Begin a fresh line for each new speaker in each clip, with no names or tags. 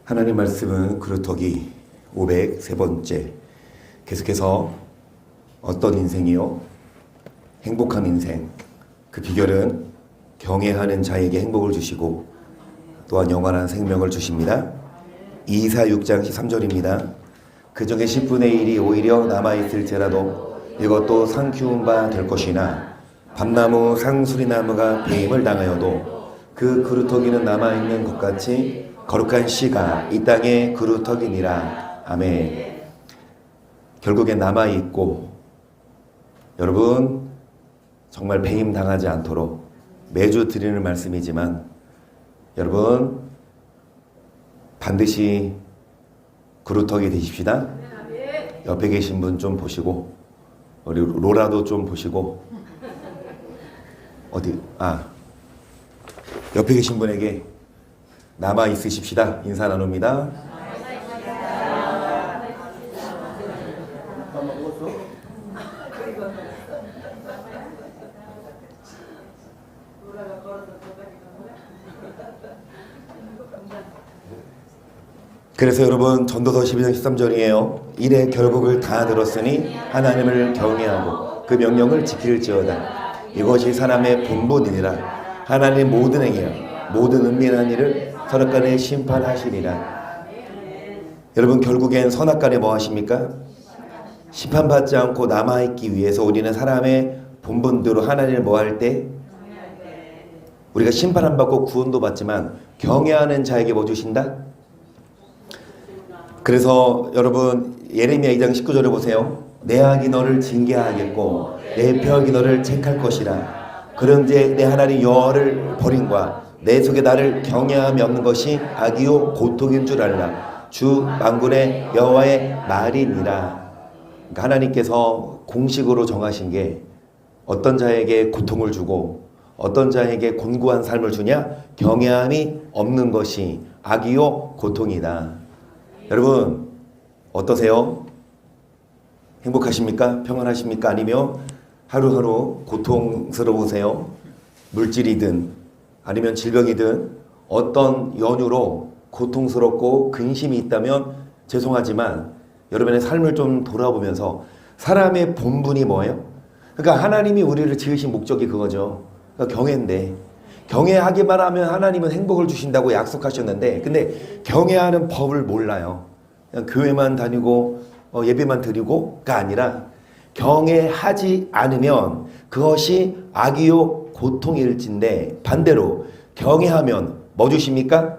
하나님 말씀은 그루터기 503번째. 계속해서 어떤 인생이요? 행복한 인생. 그 비결은 경외하는 자에게 행복을 주시고 또한 영원한 생명을 주십니다. 이사 6장 13절입니다. 그 중에 10분의 1이 오히려 남아있을지라도 이것도 상 키운 바 될 것이나 밤나무 상수리나무가 배임을 당하여도 그 그루터기는 남아있는 것 같이 거룩한 씨가 이 땅에 그루터기니라. 아멘. 결국엔 남아있고 여러분 정말 배임 당하지 않도록 매주 드리는 말씀이지만 여러분 반드시 그루터기 되십시다. 옆에 계신 분 좀 보시고 우리 로라도 좀 보시고 옆에 계신 분에게 남아 있으십시다. 인사 나눕니다. 그래서 여러분 전도서 12장 13절이에요. 이래 결국을 다 들었으니 하나님을 경외하고 그 명령을 지킬지어다. 이것이 사람의 본분이니라. 하나님 모든 행위와 모든 은밀한 일을 선악간에 심판하시리라. 여러분 결국엔 선악간에 뭐 하십니까? 심판받지 않고 남아있기 위해서 우리는 사람의 본분대로 하나님을 뭐 할 때? 우리가 심판 안 받고 구원도 받지만 경외하는 자에게 뭐 주신다? 그래서 여러분 예레미야 2장 19절을 보세요. 내 악이 너를 징계하겠고 내 벽이 너를 책할 것이라. 그런즉 내 하나님 여호와를 버림과 내 속에 나를 경외함이 없는 것이 악이요 고통인 줄 알라. 주 만군의 여호와의 말이니라. 그러니까 하나님께서 공식으로 정하신 게 어떤 자에게 고통을 주고 어떤 자에게 곤고한 삶을 주냐? 경외함이 없는 것이 악이요 고통이다. 여러분 어떠세요? 행복하십니까? 평안하십니까? 아니면 하루하루 고통스러우세요? 물질이든 아니면 질병이든 어떤 연유로 고통스럽고 근심이 있다면 죄송하지만 여러분의 삶을 좀 돌아보면서 사람의 본분이 뭐예요? 그러니까 하나님이 우리를 지으신 목적이 그거죠. 그러니까 경외인데 경외하기만 하면 하나님은 행복을 주신다고 약속하셨는데 근데 경외하는 법을 몰라요. 그냥 교회만 다니고 예배만 드리고가 아니라 경외하지 않으면 그것이 악이요 고통일진데 반대로 경외하면 뭐 주십니까?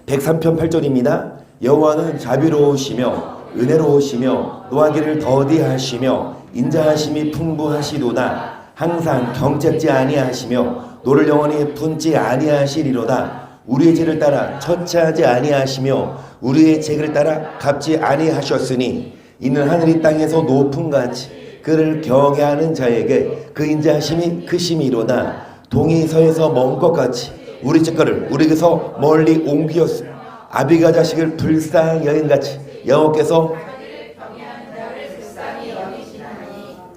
103편 8절입니다. 여호와는 자비로우시며 은혜로우시며 노하기를 더디하시며 인자하심이 풍부하시도다. 항상 경책지 아니하시며 노를 영원히 품지 아니하시리로다. 우리의 죄를 따라 처치하지 아니하시며 우리의 죄를 따라 갚지 아니하셨으니 이는 하늘이 땅에서 높음같이 그를 경외하는 자에게 그 인자하심이 크심이로다. 동이 서에서 먼 것 같이 우리 죄가를 우리에게서 멀리 옮기었으며 아비가 자식을 불쌍히 여긴같이 여호와께서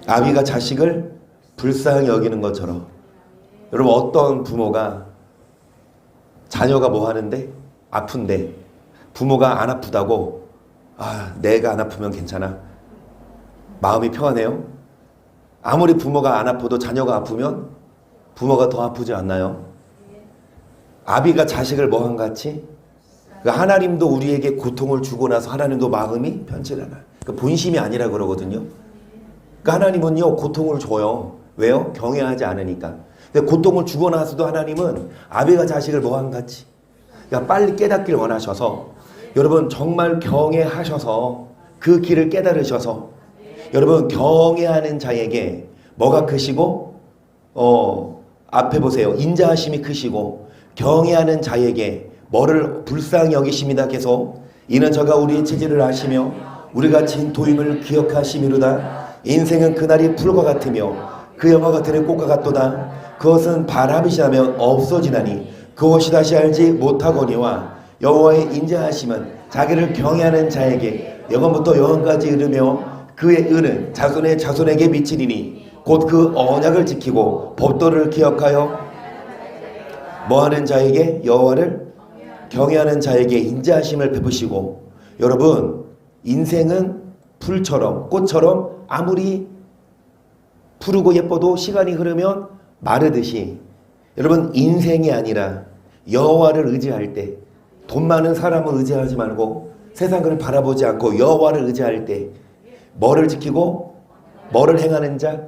아비가 자식을 불쌍히 여기는 것처럼 여러분 어떤 부모가 자녀가 뭐 하는데 아픈데 부모가 안 아프다고 내가 안 아프면 괜찮아 마음이 평안해요? 아무리 부모가 안 아파도 자녀가 아프면 부모가 더 아프지 않나요? 아비가 자식을 뭐한 같이 그러니까 하나님도 우리에게 고통을 주고 나서 하나님도 마음이 편치 않아요. 그러니까 본심이 아니라 그러거든요. 그러니까 하나님은요 고통을 줘요. 왜요? 경외하지 않으니까. 근데 고통을 주고 나서도 하나님은 아비가 자식을 뭐한 같이 그러니까 빨리 깨닫길 원하셔서 여러분 정말 경외하셔서 그 길을 깨달으셔서 여러분 경외하는 자에게 뭐가 크시고 앞에 보세요. 인자하심이 크시고 경외하는 자에게 뭐를 불쌍히 여기십니다. 계속 이는 저가 우리의 체질을 아시며 우리가 진 도임을 기억하심이로다. 인생은 그날이 풀과 같으며 그 영화가 들의 꽃과 같도다. 그것은 바람이 지나면 없어지나니 그것이 다시 알지 못하거니와 여호와의 인자하심은 자기를 경외하는 자에게 영원부터 영원까지 이르며 그의 은은 자손의 자손에게 미치리니 곧 그 언약을 지키고 법도를 기억하여 뭐하는 자에게? 여호와를 경외하는 자에게 인자하심을 베푸시고. 여러분, 인생은 풀처럼 꽃처럼 아무리 푸르고 예뻐도 시간이 흐르면 마르듯이, 여러분 인생이 아니라 여호와를 의지할 때, 돈 많은 사람을 의지하지 말고 세상을 바라보지 않고 여호와를 의지할 때 뭐를 지키고 뭐를 행하는 자?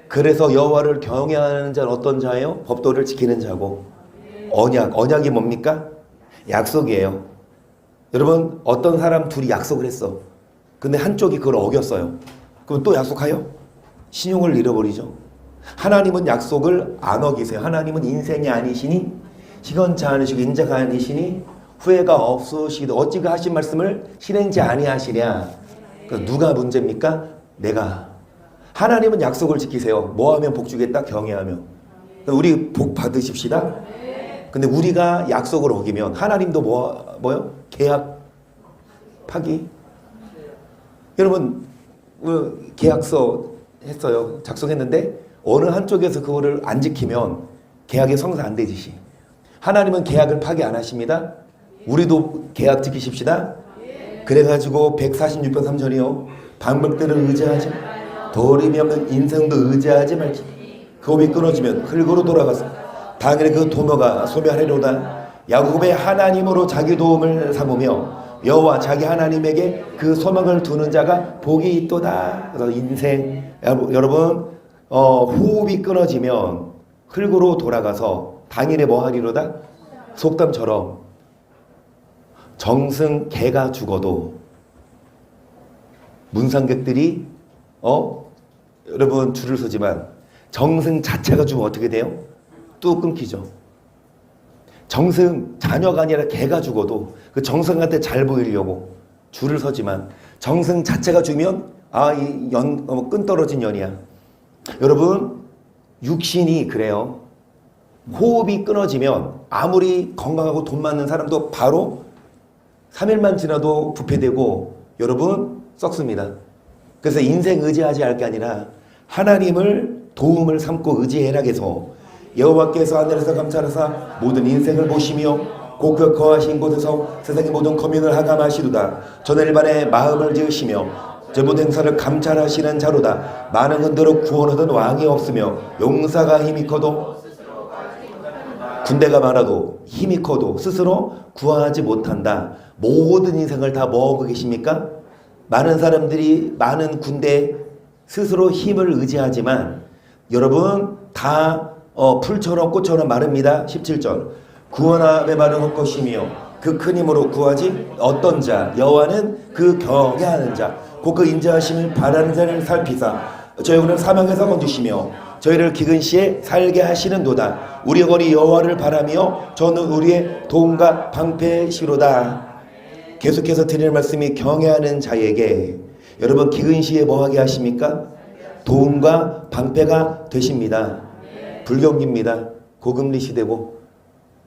그래서 여호와를 경외하는 자는 어떤 자예요? 법도를 지키는 자고. 언약이 뭡니까? 약속이에요. 여러분, 어떤 사람 둘이 약속을 했어. 근데 한쪽이 그걸 어겼어요. 그럼 또 약속하여? 신용을 잃어버리죠. 하나님은 약속을 안 어기세요. 하나님은 인생이 아니시니 시건치 않으시고 인자가 아니시니 후회가 없으시기도 어찌 그 하신 말씀을 실행지 아니하시랴. 누가 문제입니까? 내가. 하나님은 약속을 지키세요. 뭐 하면 복 주겠다? 경외하면. 우리 복 받으십시다. 근데 우리가 약속을 어기면 하나님도 뭐요? 계약 파기. 여러분, 계약서 했어요. 작성했는데 어느 한쪽에서 그거를 안 지키면 계약이 성사 안 되듯이 하나님은 계약을 파기 안 하십니다. 우리도 계약 지키십시다. 그래가지고 146편 3절이요. 방백들을 의지하지 도림이 없는 인생도 의지하지 말지. 그 호흡이 끊어지면 흙으로 돌아가서 당연히 그 도모가 소멸하리로다. 야곱의 하나님으로 자기 도움을 삼으며 여호와 자기 하나님에게 그 소망을 두는 자가 복이 있도다. 그래서 인생, 여러분 호흡이 끊어지면 흙으로 돌아가서 당일에 뭐 하리로다? 속담처럼 정승 개가 죽어도 문상객들이 여러분 줄을 서지만 정승 자체가 죽으면 어떻게 돼요? 뚝 끊기죠. 정승 자녀가 아니라 개가 죽어도 그 정승한테 잘 보이려고 줄을 서지만 정승 자체가 죽으면 끈 떨어진 연이야. 여러분, 육신이 그래요. 호흡이 끊어지면 아무리 건강하고 돈 많은 사람도 바로 3일만 지나도 부패되고 여러분 썩습니다. 그래서 인생 의지하지 할 게 아니라 하나님을 도움을 삼고 의지해라게서 여호와께서 하늘에서 감찰하사 모든 인생을 보시며 고격 거하신 곳에서 세상의 모든 고민을 하감하시도다. 전일반에 마음을 지으시며 제 모든 행사를 감찰하시는 자로다. 많은 은대로 구원하던 왕이 없으며 용사가 힘이 커도 군대가 많아도 힘이 커도 스스로 구하지 못한다. 모든 인생을 다 뭐하고 계십니까? 많은 사람들이 많은 군대 스스로 힘을 의지하지만 여러분 다 풀처럼 꽃처럼 마릅니다. 17절 구원함의 말은 헛것이며 그 큰 힘으로 구하지 어떤 자 여호와는 그 경외하는 자 곧 그 인자하심을 바라는 자를 살피사 저희를 사망에서 건지시며 저희를 기근 시에 살게 하시는도다. 우리 영혼이 여호와를 바라며 저는 우리의 도움과 방패시로다. 계속해서 드리는 말씀이 경외하는 자에게 여러분 기근 시에 뭐하게 하십니까? 도움과 방패가 되십니다. 불경기입니다. 고금리 시대고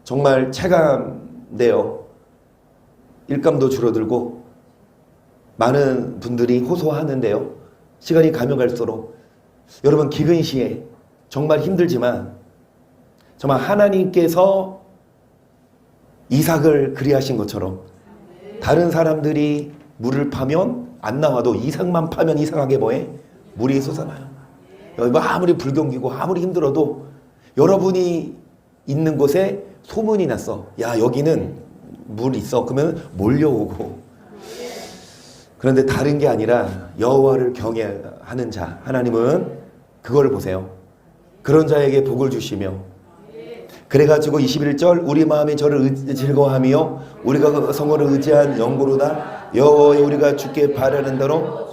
정말 체감돼요. 일감도 줄어들고 많은 분들이 호소하는데요. 시간이 가면 갈수록 여러분 기근 시에 정말 힘들지만 정말 하나님께서 이삭을 그리하신 것처럼 다른 사람들이 물을 파면 안 나와도 이삭만 파면 이상하게 뭐해? 물이 솟아나요. 아무리 불경기고 아무리 힘들어도 여러분이 있는 곳에 소문이 났어. 야 여기는 물 있어. 그러면 몰려오고. 그런데 다른 게 아니라 여호와를 경외하는 자 하나님은 그걸 보세요. 그런 자에게 복을 주시며 그래가지고 21절 우리 마음이 저를 즐거워하며 우리가 그 성호를 의지한 영고로다. 여호와의 우리가 주께 바라는 대로.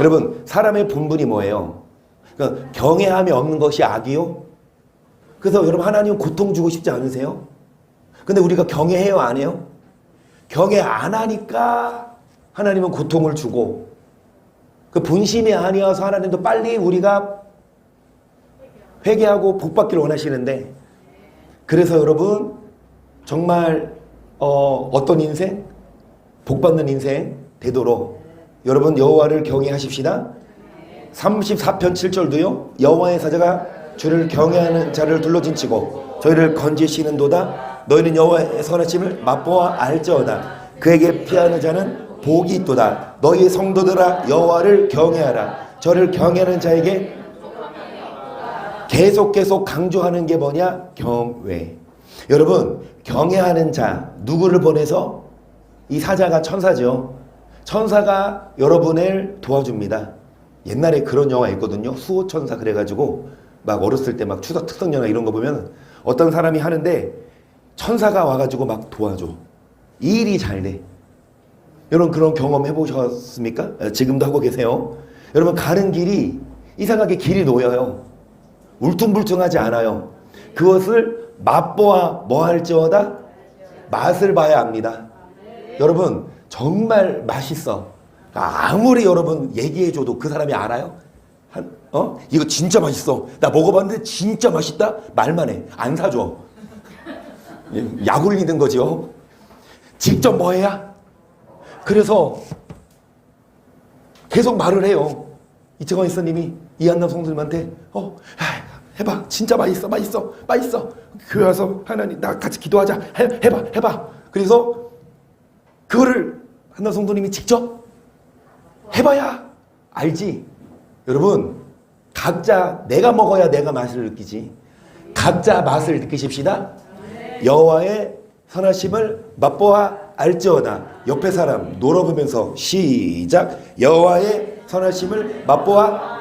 여러분 사람의 본분이 뭐예요? 그러니까 경외함이 없는 것이 악이요? 그래서 여러분 하나님은 고통 주고 싶지 않으세요? 근데 우리가 경외해요 안 해요? 경외 안 하니까 하나님은 고통을 주고 그 본심이 아니어서 하나님도 빨리 우리가 회개하고 복받기를 원하시는데 그래서 여러분 정말 어떤 인생? 복받는 인생 되도록 여러분 여호와를 경외하십시다. 34편 7절도요. 여호와의 사자가 주를 경외하는 자를 둘러진치고 저희를 건지시는도다. 너희는 여호와의 선하심을 맛보아 알지어다. 그에게 피하는 자는 복이 있도다. 너희 성도들아 여호와를 경외하라. 저를 경외하는 자에게 계속 강조하는 게 뭐냐? 경외. 여러분, 경외하는 자 누구를 보내서? 이 사자가 천사죠. 천사가 여러분을 도와줍니다. 옛날에 그런 영화 있거든요. 수호천사 그래가지고 막 어렸을 때 막 추석 특성 영화 이런 거 보면 어떤 사람이 하는데 천사가 와가지고 막 도와줘. 이 일이 잘 돼. 여러분 그런 경험 해보셨습니까? 지금도 하고 계세요. 여러분 가는 길이 이상하게 길이 놓여요. 울퉁불퉁하지 않아요. 그것을 맛보아 뭐할지어다? 맛을 봐야 합니다. 여러분 정말 맛있어. 아무리 여러분 얘기해줘도 그 사람이 알아요? 이거 진짜 맛있어. 나 먹어봤는데 진짜 맛있다? 말만 해. 안 사줘. 약 올리는 거죠. 직접 뭐 해야? 그래서 계속 말을 해요. 이청원 이사님이 이한남 성도님한테 해봐. 진짜 맛있어. 교회 와서 하나님 나 같이 기도하자. 해봐. 그래서 그거를 한남 성도님이 직접 해봐야 알지. 여러분 각자 내가 먹어야 내가 맛을 느끼지. 각자 맛을 느끼십시다. 여호와의 선하심을 맛보아 알지어다. 옆에 사람 놀아보면서 시작. 여호와의 선하심을 맛보아.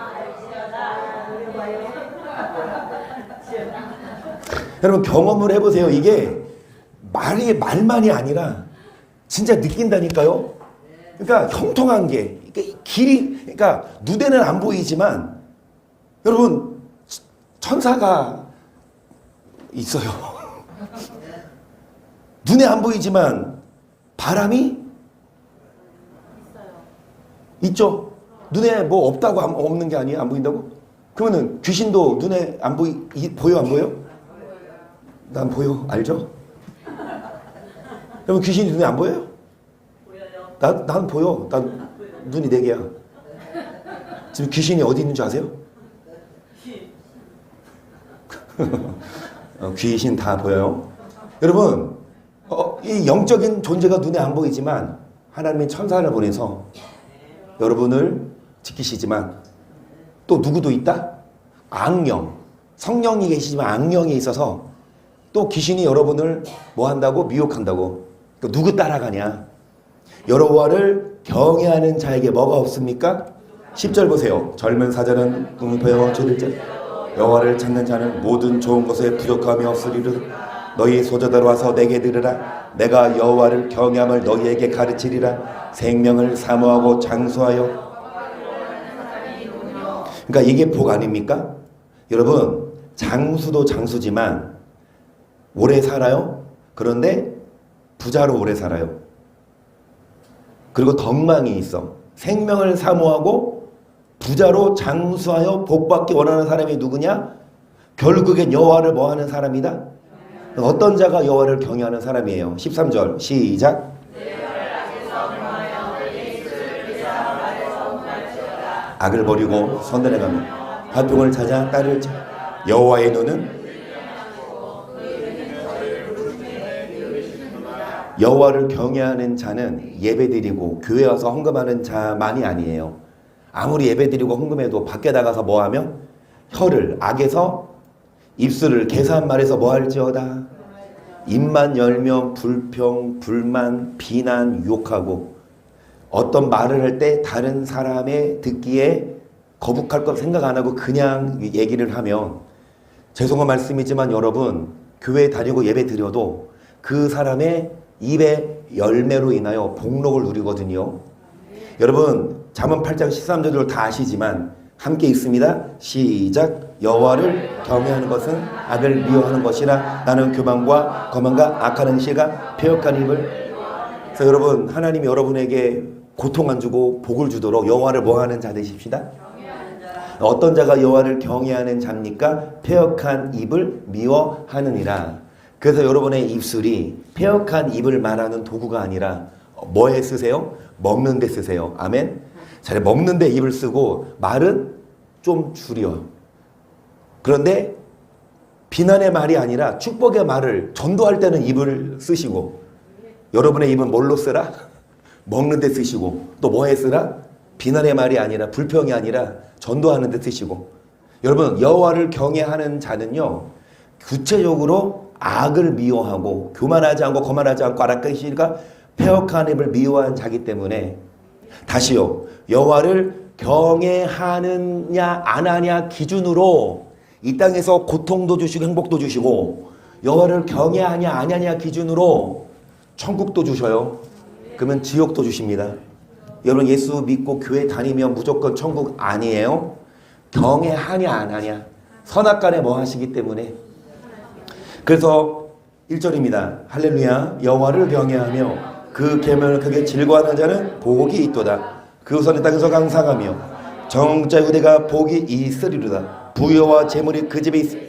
여러분 경험을 해보세요. 이게 말만이 아니라 진짜 느낀다니까요. 그러니까 형통한 게 길이, 그러니까 눈에는 안 보이지만 여러분 천사가 있어요. 눈에 안 보이지만 바람이 있죠. 눈에 뭐 없다고 없는 게 아니에요? 안 보인다고? 그러면은 귀신도 눈에 안 보여 안 보여? 난 보여. 알죠? 여러분 귀신이 눈에 안 보여요? 보여요. 난 보여. 난 눈이 4개야. 지금 귀신이 어디 있는 줄 아세요? 귀신 다 보여요. 여러분 이 영적인 존재가 눈에 안 보이지만 하나님의 천사를 보내서 여러분을 지키시지만 또 누구도 있다? 악령. 성령이 계시지만 악령이 있어서 또 귀신이 여러분을 뭐 한다고? 미혹한다고. 그러니까 누구 따라가냐? 여호와를 경외하는 자에게 뭐가 없습니까? 10절 보세요. 젊은 사자는 웅표여 저들 자 여호와를 찾는 자는 모든 좋은 것에 부족함이 없으리라. 너희 소자들 와서 내게 들으라. 내가 여호와를 경외함을 너희에게 가르치리라. 생명을 사모하고 장수하여. 그러니까 이게 복 아닙니까? 여러분 장수도 장수지만 오래 살아요. 그런데 부자로 오래 살아요. 그리고 덕망이 있어. 생명을 사모하고 부자로 장수하여 복받기 원하는 사람이 누구냐? 결국엔 여호와를 뭐하는 사람이다? 어떤 자가 여호와를 경외하는 사람이에요? 13절 시작. 악을 버리고 선을 행하며 화평을 찾아 따를 자. 여호와의 눈은 여호와를 경외하는 자는 예배드리고 교회 와서 헌금하는 자만이 아니에요. 아무리 예배드리고 헌금해도 밖에 나가서 뭐하면 혀를 악에서 입술을 계산 말해서 뭐할지어다. 입만 열면 불평, 불만, 비난, 욕하고 어떤 말을 할 때 다른 사람의 듣기에 거북할 것 생각 안 하고 그냥 얘기를 하면 죄송한 말씀이지만 여러분 교회 다니고 예배 드려도 그 사람의 입의 열매로 인하여 복록을 누리거든요. 여러분 잠언 8장 13절을 다 아시지만 함께 읽습니다. 시작. 여호와를 경외하는 것은 악을 미워하는 것이라. 나는 교만과 거만과 악한 행실과 패역한 입을. 그래서 여러분 하나님이 여러분에게 고통 안 주고 복을 주도록 여호와를 뭐하는 자 되십시다. 어떤 자가 여호와를 경외하는 자입니까? 패역한 입을 미워하느니라. 그래서 여러분의 입술이 패역한 입을 말하는 도구가 아니라 뭐에 쓰세요? 먹는 데 쓰세요. 아멘. 잘 먹는 데 입을 쓰고 말은 좀 줄여. 그런데 비난의 말이 아니라 축복의 말을 전도할 때는 입을 쓰시고, 여러분의 입은 뭘로 쓰라? 먹는 데 쓰시고, 또 뭐에 쓰라? 비난의 말이 아니라, 불평이 아니라 전도하는 데 쓰시고. 여러분, 여호와를 경외하는 자는요, 구체적으로 악을 미워하고 교만하지 않고 거만하지 않고 아락가시가 패역한 입을 미워한 자기 때문에, 다시요, 여호와를 경외하느냐 안 하냐 기준으로 이 땅에서 고통도 주시고 행복도 주시고, 여호와를 경외하냐 안 하냐 기준으로 천국도 주셔요. 그러면 지옥도 주십니다. 여러분, 예수 믿고 교회 다니면 무조건 천국 아니에요. 경외하냐 안 하냐, 선악간에 뭐 하시기 때문에. 그래서 1절입니다. 할렐루야. 여호와를 경외하며 그 계명을 크게 즐거워하는 자는 복이 있도다. 그 후손의 땅에서 강상하며 정자 후대가 복이 있으리로다. 부여와 재물이 그 집에 있으며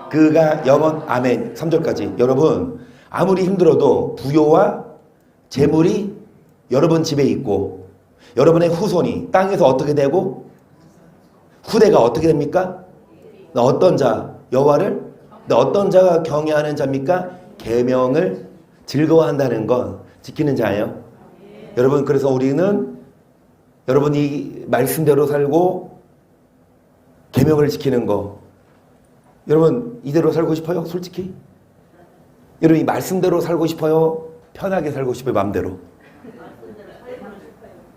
그가 영원. 아멘. 3절까지. 여러분, 아무리 힘들어도 부여와 재물이 여러분 집에 있고, 여러분의 후손이 땅에서 어떻게 되고, 후대가 어떻게 됩니까? 어떤 자? 여호와를 어떤 자가 경외하는 자입니까? 계명을 즐거워한다는 건 지키는 자예요. 여러분, 그래서 우리는 여러분이 말씀대로 살고 계명을 지키는 거, 여러분 이대로 살고 싶어요? 솔직히? 여러분 이 말씀대로 살고 싶어요? 편하게 살고 싶어요? 마음대로?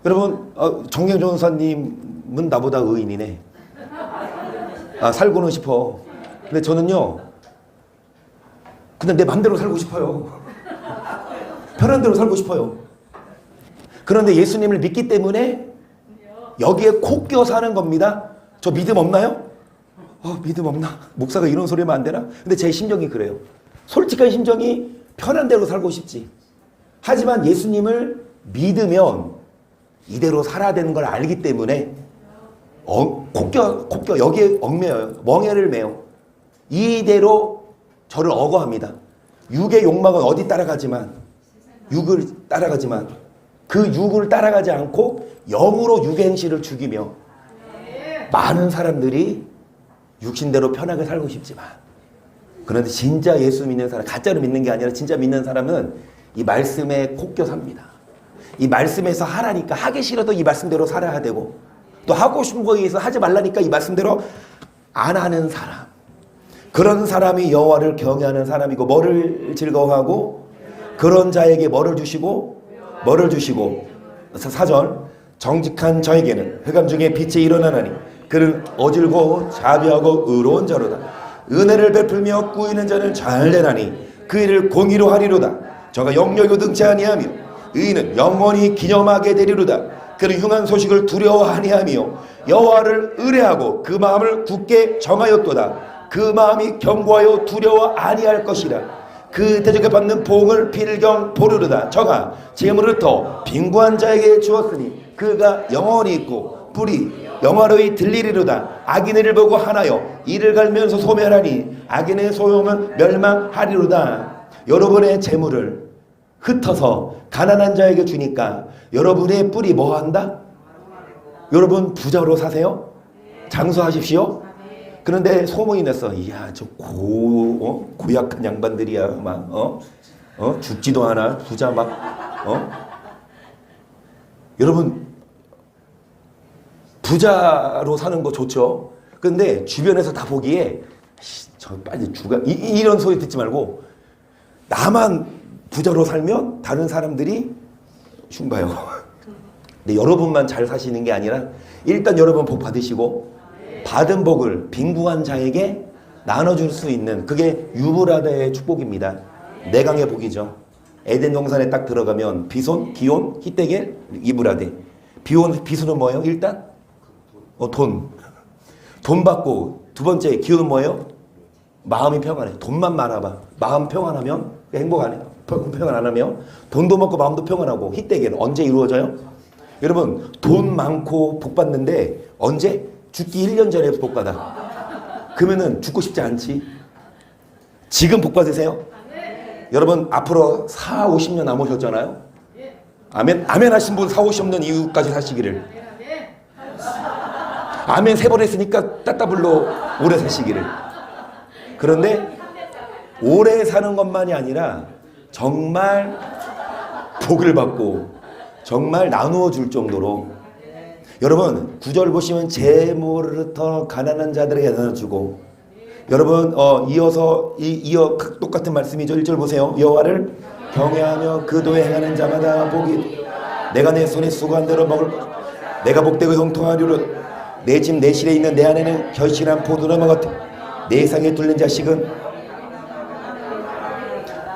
여러분, 정경 전사님은 나보다 의인이네. 살고는 싶어. 근데 저는요, 그냥 내 맘대로 살고 싶어요. 편한 대로 살고 싶어요. 그런데 예수님을 믿기 때문에 여기에 콕 껴 사는 겁니다. 저 믿음 없나요? 믿음 없나? 목사가 이런 소리 하면 안 되나? 근데 제 심정이 그래요. 솔직한 심정이 편한 대로 살고 싶지. 하지만 예수님을 믿으면 이대로 살아야 되는 걸 알기 때문에 콕 껴 여기에 얽매여요. 멍에를 매요. 이대로 저를 억어합니다. 육의 욕망은 어디 따라가지만, 육을 따라가지만 그 육을 따라가지 않고 영으로 육의 행실을 죽이며, 많은 사람들이 육신대로 편하게 살고 싶지만, 그런데 진짜 예수 믿는 사람, 가짜로 믿는 게 아니라 진짜 믿는 사람은 이 말씀에 콕 껴 삽니다. 이 말씀에서 하라니까 하기 싫어도 이 말씀대로 살아야 되고, 또 하고 싶은 거에 의해서 하지 말라니까 이 말씀대로 안 하는 사람, 그런 사람이 여호와를 경외하는 사람이고, 뭐를 즐거워하고, 그런 자에게 뭐를 주시고, 4절, 정직한 저에게는 흑암 중에 빛이 일어나나니 그는 어질고 자비하고 의로운 자로다. 은혜를 베풀며 꾸이는 자는 잘 되나니 그 일을 공의로 하리로다. 저가 영력이 등치 아니하며 의인은 영원히 기념하게 되리로다. 그는 흉한 소식을 두려워하니하며 여호와를 의뢰하고 그 마음을 굳게 정하였도다. 그 마음이 견고하여 두려워 아니할 것이라. 그 대적에 받는 보응을 필경 보르르다. 저가 재물을 더 빈구한 자에게 주었으니 그가 영원히 있고 뿔이 영화로이 들리리로다. 악인을 보고 하나여 이를 갈면서 소멸하니 악인의 소용은 멸망하리로다. 여러분의 재물을 흩어서 가난한 자에게 주니까 여러분의 뿔이 뭐 한다? 여러분 부자로 사세요? 장수하십시오. 그런데 소문이 났어. 이야, 저 고약한 양반들이야. 막 죽지도 않아. 부자 막 여러분 부자로 사는 거 좋죠. 근데 주변에서 다 보기에 저 빨리 이런 소리 듣지 말고, 나만 부자로 살면 다른 사람들이 흉봐요. 근데 여러분만 잘 사시는 게 아니라 일단 여러분 복 받으시고, 받은 복을 빈궁한 자에게 나눠줄 수 있는, 그게 유브라데의 축복입니다. 내강의 복이죠. 에덴 동산에 딱 들어가면 비손, 기온, 히데겔, 이브라데. 비손은 뭐예요? 일단 돈 받고, 두 번째 기온은 뭐예요? 마음이 평안해. 돈만 많아봐. 마음 평안하면 행복 안 해요. 평안 안 하면 돈도 먹고 마음도 평안하고. 히데겔 언제 이루어져요? 여러분 돈 많고 복 받는데 언제? 죽기 1년 전에 복 받아. 그러면은 죽고 싶지 않지. 지금 복 받으세요. 여러분 앞으로 4, 50년 남으셨잖아요. 아멘. 아멘 하신 분 4, 50년 이후까지 사시기를. 아멘 3번 했으니까 따따블로 오래 사시기를. 그런데 오래 사는 것만이 아니라 정말 복을 받고 정말 나누어 줄 정도로 여러분 9절 보시면 재물부터 가난한 자들에게 나눠주고 여러분 이어서 이어 똑같은 말씀이죠. 1절 보세요. 여호와를 경외하며 그 도에 행하는 자마다 복이 내가 내 손에 수고한 대로 먹을 내가 복되고 형통하리로 내 집 내 실에 있는 내 안에는 결실한 포도를 먹었다. 내 상에 둘린 자식은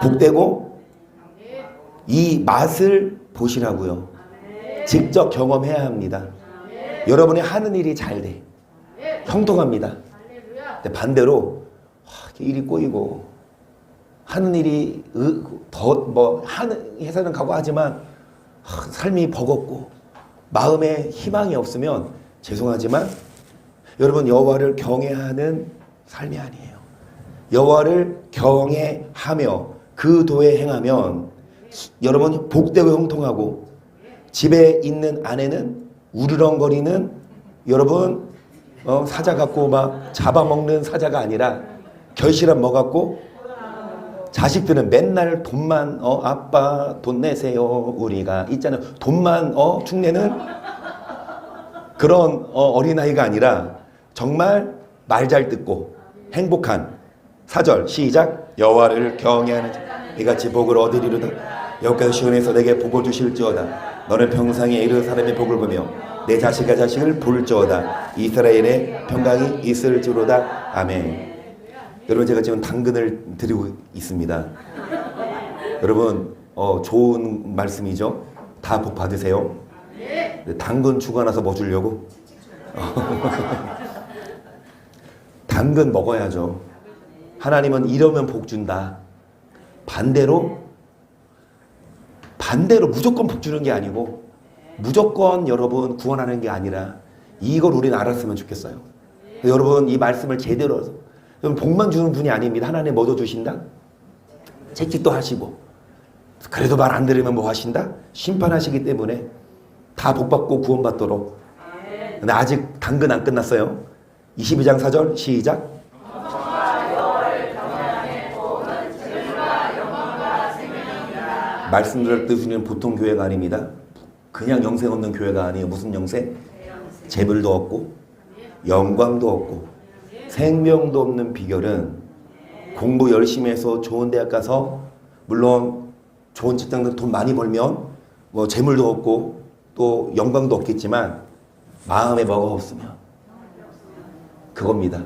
복되고 이 맛을 보시라고요. 직접 경험해야 합니다. 여러분이 하는 일이 잘 돼. 형통합니다. 근데 반대로 일이 꼬이고 하는 일이 더 뭐 하는 회사는 가고 하지만 삶이 버겁고 마음에 희망이 없으면 죄송하지만 여러분 여호와를 경외하는 삶이 아니에요. 여호와를 경외하며 그 도에 행하면 여러분 복되고 형통하고 집에 있는 아내는 우르렁거리는 여러분 사자 같고 막 잡아먹는 사자가 아니라 결실한 뭐 같고 자식들은 맨날 돈만 아빠 돈 내세요 우리가 있잖아요. 돈만 축내는 그런 어린아이가 아니라 정말 말 잘 듣고 행복한 4절 시작 여호와를 경외하는 자 이같이 복을 얻으리로다. 여호와께서 시온에서 내게 복을 주실지어다. 너는 평상에 이르는 사람의 복을 보며 내 자식과 자식을 볼지어다. 이스라엘의 평강이 있을지로다. 아멘. 여러분 제가 지금 당근을 드리고 있습니다. 여러분 좋은 말씀이죠. 다 복 받으세요. 당근 주고 나서 뭐 주려고? 당근 먹어야죠. 하나님은 이러면 복 준다. 반대로 무조건 복 주는 게 아니고 무조건 여러분 구원하는 게 아니라 이걸 우리는 알았으면 좋겠어요. 여러분 이 말씀을 제대로 여러분 복만 주는 분이 아닙니다. 하나님 뭐도 주신다? 채찍도 하시고 그래도 말 안 들으면 뭐 하신다? 심판하시기 때문에 다 복받고 구원받도록. 근데 아직 당근 안 끝났어요. 22장 4절 시작 말씀을 듣으시는 보통 교회가 아닙니다. 그냥 영생 얻는 교회가 아니에요. 무슨 영생? 재물도 얻고 영광도 얻고 생명도 없는 비결은 공부 열심히 해서 좋은 대학 가서 물론 좋은 직장에서 돈 많이 벌면 뭐 재물도 얻고 또 영광도 얻겠지만 마음에 뭐가 없으면 그겁니다.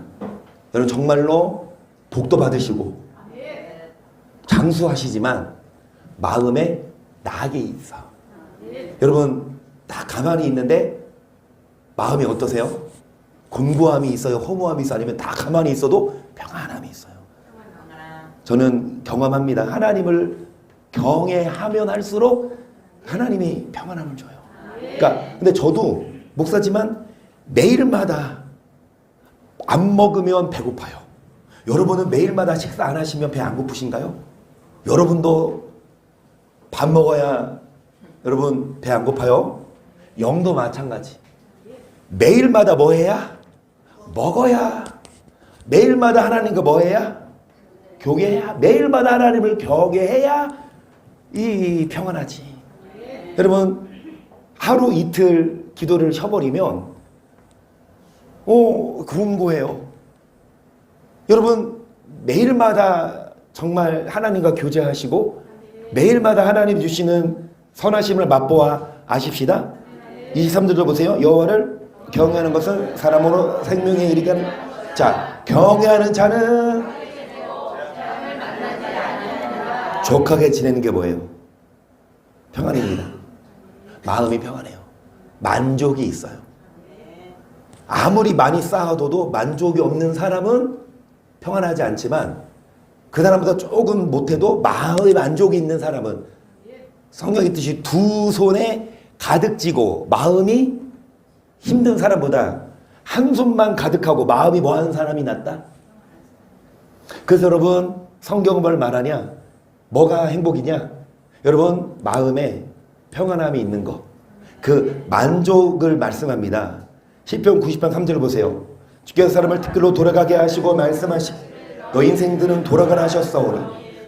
여러분 정말로 복도 받으시고 장수하시지만 마음에 낙이 있어. 여러분 다 가만히 있는데 마음이 어떠세요? 곤고함이 있어요? 허무함이 있어요? 아니면 다 가만히 있어도 평안함이 있어요? 저는 경험합니다. 하나님을 경외하면 할수록 하나님이 평안함을 줘요. 그러니까 근데 저도 목사지만 매일마다 안 먹으면 배고파요. 여러분은 매일마다 식사 안 하시면 배 안 고프신가요? 여러분도 밥 먹어야 여러분 배 안 고파요? 영도 마찬가지. 매일마다 뭐 해야? 먹어야. 매일마다 하나님과 뭐 해야? 교계해야. 매일마다 하나님을 경외해야 이 평안하지. 여러분 하루 이틀 기도를 쉬어버리면 그런 거예요. 여러분 매일마다 정말 하나님과 교제하시고 매일마다 하나님 주시는 선하심을 맛보아 아십시다. 23절도 보세요. 여호와를 경외하는 것은 사람으로 생명에 이르게 하는 자 경외하는 자는 족하게 지내는 게 뭐예요? 평안입니다. 마음이 평안해요. 만족이 있어요. 아무리 많이 쌓아둬도 만족이 없는 사람은 평안하지 않지만 그 사람보다 조금 못해도 마음의 만족이 있는 사람은 성경의 뜻이 두 손에 가득 쥐고 마음이 힘든 사람보다 한 손만 가득하고 마음이 뭐하는 사람이 낫다. 그래서 여러분 성경은 뭘 말하냐? 뭐가 행복이냐? 여러분 마음에 평안함이 있는 것. 그 만족을 말씀합니다. 시편 90편 3절 보세요. 주께서 사람을 티끌로 돌아가게 하시고 말씀하시 너 인생들은 돌아가라 하셨사오니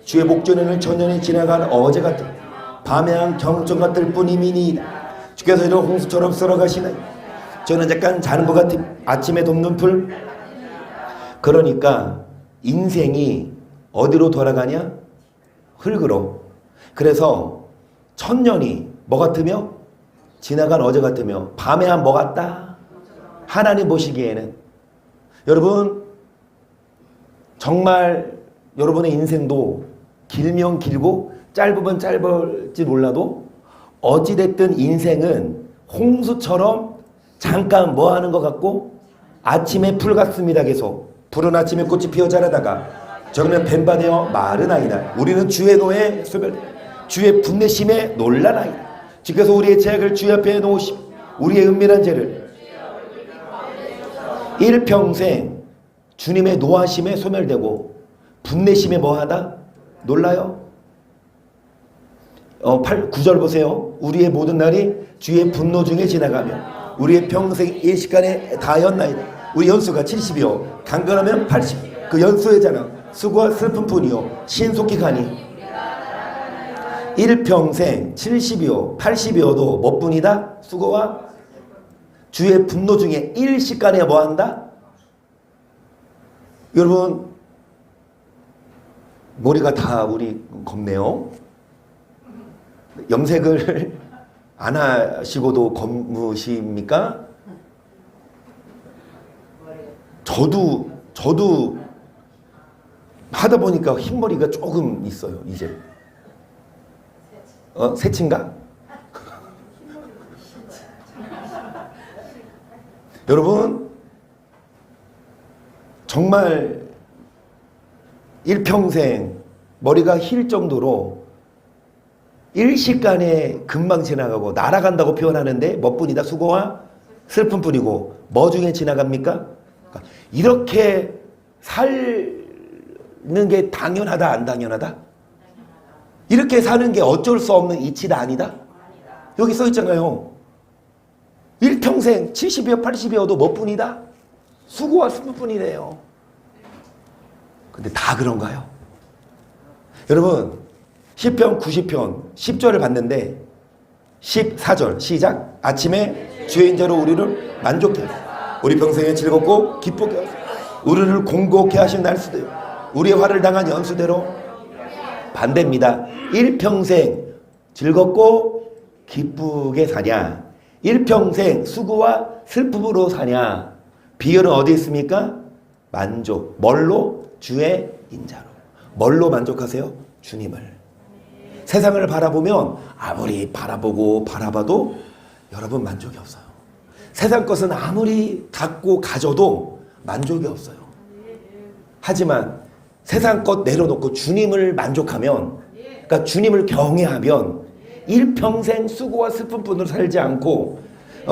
주의 목전에는 천년이 지나간 어제 같은 밤에한 경전 같을 뿐이미니 주께서 이런 홍수처럼 썰어가시네. 저는 약간 자는 것 같은 아침에 돋는 풀. 그러니까 인생이 어디로 돌아가냐? 흙으로. 그래서 천년이 뭐 같으며? 지나간 어제 같으며 밤에 한 뭐 같다? 하나님 보시기에는. 여러분 정말 여러분의 인생도 길면 길고 짧으면 짧을지 몰라도 어찌됐든 인생은 홍수처럼 잠깐 뭐 하는 것 같고 아침에 풀 같습니다. 계속 푸른 아침에 꽃이 피어 자라다가 저그는 뱀바되어 마른 아이다. 우리는 주의 노에 소멸 주의 분내심에 놀란 아이다. 주께서 우리의 죄악을 주 앞에 놓으시고 우리의 은밀한 죄를 일평생 주님의 노하심에 소멸되고 분내심에 뭐하다? 놀라요. 9절 보세요. 우리의 모든 날이 주의 분노 중에 지나가며 우리의 평생 일시간에 다하였나이다. 우리 연수가 70이요 강건하면 80. 그 연수의 자는 수고와 슬픔뿐이요 신속히 가니 일평생 70이요 80이어도 몇 분이다? 수고와 주의 분노 중에 일시간에 뭐한다? 여러분 머리가 다 우리 검네요. 염색을 안 하시고도 검으십니까? 저도 하다 보니까 흰머리가 조금 있어요. 이제 새친가? 여러분 정말 일평생 머리가 힐 정도로 일시간에 금방 지나가고 날아간다고 표현하는데 몇 분이다? 수고와 슬픔뿐이고 뭐 중에 지나갑니까? 그러니까 이렇게 사는 게 당연하다 안 당연하다? 이렇게 사는 게 어쩔 수 없는 이치다 아니다? 여기 써 있잖아요. 일평생 70이어 80이어도 몇 분이다? 수고와 슬픔뿐이래요. 근데 다 그런가요? 여러분 시편 90편 10절을 봤는데 14절 시작. 아침에 주의 인자로 우리를 만족해 우리 평생에 즐겁고 기쁘게 하소서. 우리를 공고케 하신 날수대로 우리의 화를 당한 연수대로 반대입니다. 일평생 즐겁고 기쁘게 사냐 일평생 수고와 슬픔으로 사냐. 비결은 어디 있습니까? 만족. 뭘로? 주의 인자로. 뭘로 만족하세요? 주님을. 세상을 바라보면 아무리 바라보고 바라봐도 여러분 만족이 없어요. 세상 것은 아무리 갖고 가져도 만족이 없어요. 하지만 세상 것 내려놓고 주님을 만족하면, 그러니까 주님을 경외하면 일평생 수고와 슬픔뿐으로 살지 않고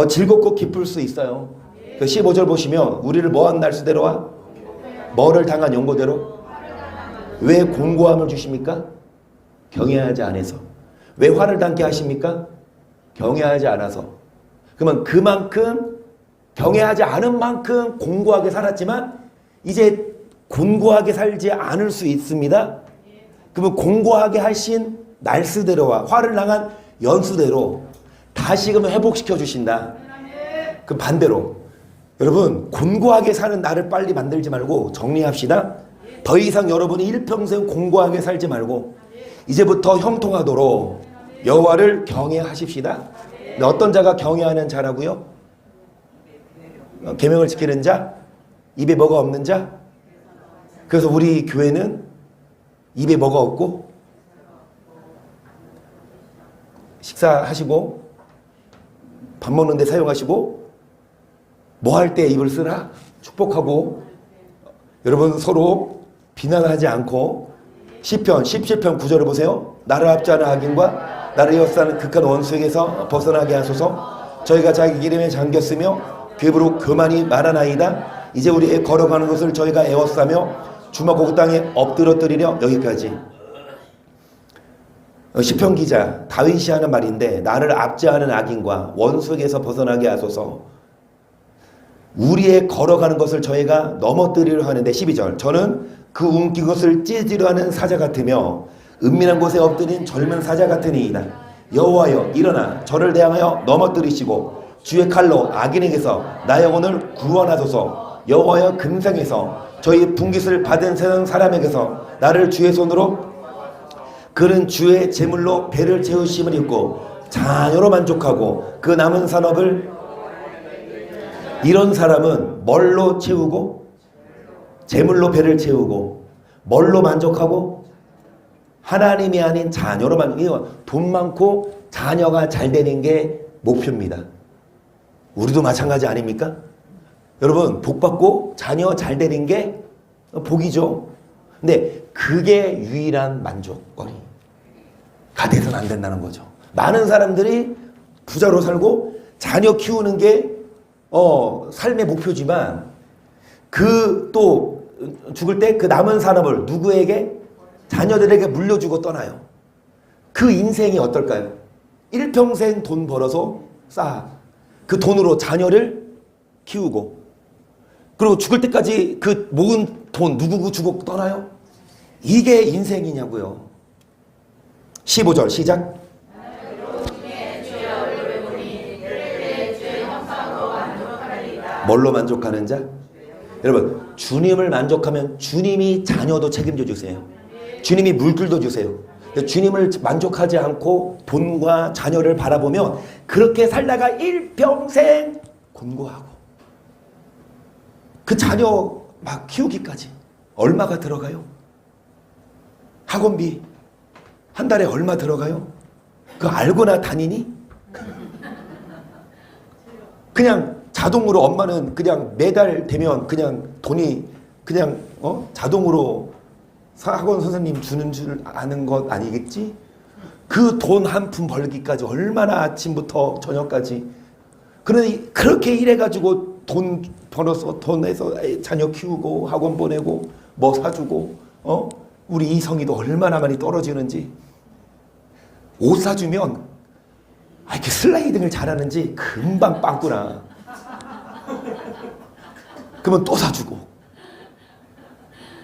즐겁고 기쁠 수 있어요. 15절 보시면 우리를 뭐한 날수대로와 뭐를 당한 연고대로. 왜 공고함을 주십니까? 경외하지 않아서. 왜 화를 당게 하십니까? 경외하지 않아서. 그러면 그만큼 경외하지 않은 만큼 공고하게 살았지만 이제 곤고하게 살지 않을 수 있습니다. 그러면 공고하게 하신 날수대로와 화를 당한 연수대로 다시금 회복시켜 주신다. 그럼 반대로 여러분 곤고하게 사는 나를 빨리 만들지 말고 정리합시다. 더 이상 여러분이 일평생 공고하게 살지 말고 이제부터 형통하도록 여호와를 경외하십시다. 어떤 자가 경외하는 자라고요? 계명을 지키는 자, 입에 뭐가 없는 자. 그래서 우리 교회는 입에 뭐가 없고 식사하시고 밥 먹는데 사용하시고 뭐 할 때 입을 쓰라 축복하고 여러분 서로 비난하지 않고 시편 17편 9절을 보세요. 나를 합지하는 악인과 나를 에워싸는 극한 원수에게서 벗어나게 하소서. 저희가 자기 기름에 잠겼으며 그 입으로 교만이 말하나이다. 이제 우리의 걸어가는 것을 저희가 에워싸며 주먹 땅에 엎드러뜨리려. 여기까지. 시편 기자 다윗이 하는 말인데 나를 압제하는 악인과 원수에게서 벗어나게 하소서. 우리의 걸어가는 것을 저희가 넘어뜨리려 하는데 12절 저는 그 움킨 것을 찢으려 하는 사자 같으며 은밀한 곳에 엎드린 젊은 사자 같으니이다. 여호와여 일어나 저를 대항하여 넘어뜨리시고 주의 칼로 악인에게서 나의 영혼을 구원하소서. 여호와여 금상에서 저희 분깃을 받은 세상 사람에게서 나를 주의 손으로, 그는 주의 제물로 배를 채우심을 입고 자녀로 만족하고 그 남은 산업을, 이런 사람은 뭘로 채우고, 제물로 배를 채우고 뭘로 만족하고, 하나님이 아닌 자녀로 만족해요. 돈 많고 자녀가 잘 되는 게 목표입니다. 우리도 마찬가지 아닙니까? 여러분, 복 받고 자녀 잘 되는 게 복이죠. 근데 그게 유일한 만족거리가 돼서는 안 된다는 거죠. 많은 사람들이 부자로 살고 자녀 키우는 게 삶의 목표지만 그 또 죽을 때 그 남은 산업을 누구에게? 자녀들에게 물려주고 떠나요. 그 인생이 어떨까요? 일평생 돈 벌어서 쌓아 그 돈으로 자녀를 키우고, 그리고 죽을 때까지 그 모은 돈 누구 주고 떠나요? 이게 인생이냐고요. 15절 시작. 뭘로 만족하는 자? 여러분, 주님을 만족하면 주님이 자녀도 책임져 주세요. 주님이 물들도 주세요. 주님을 만족하지 않고 돈과 자녀를 바라보면 그렇게 살다가 일평생 곤고하고, 그 자녀 막 키우기까지 얼마가 들어가요? 학원비 한 달에 얼마 들어가요? 그거 알고나 다니니? 그냥 자동으로 엄마는 그냥 매달 되면 그냥 돈이 그냥 자동으로 학원 선생님 주는 줄 아는 것 아니겠지? 그 돈 한 푼 벌기까지 얼마나 아침부터 저녁까지 그렇게 일해가지고 돈 벌어서 돈에서 자녀 키우고 학원 보내고 뭐 사주고 우리 이성이도 얼마나 많이 떨어지는지, 옷 사주면 이렇게 슬라이딩을 잘하는지 금방 빵꾸나. 그러면 또 사주고,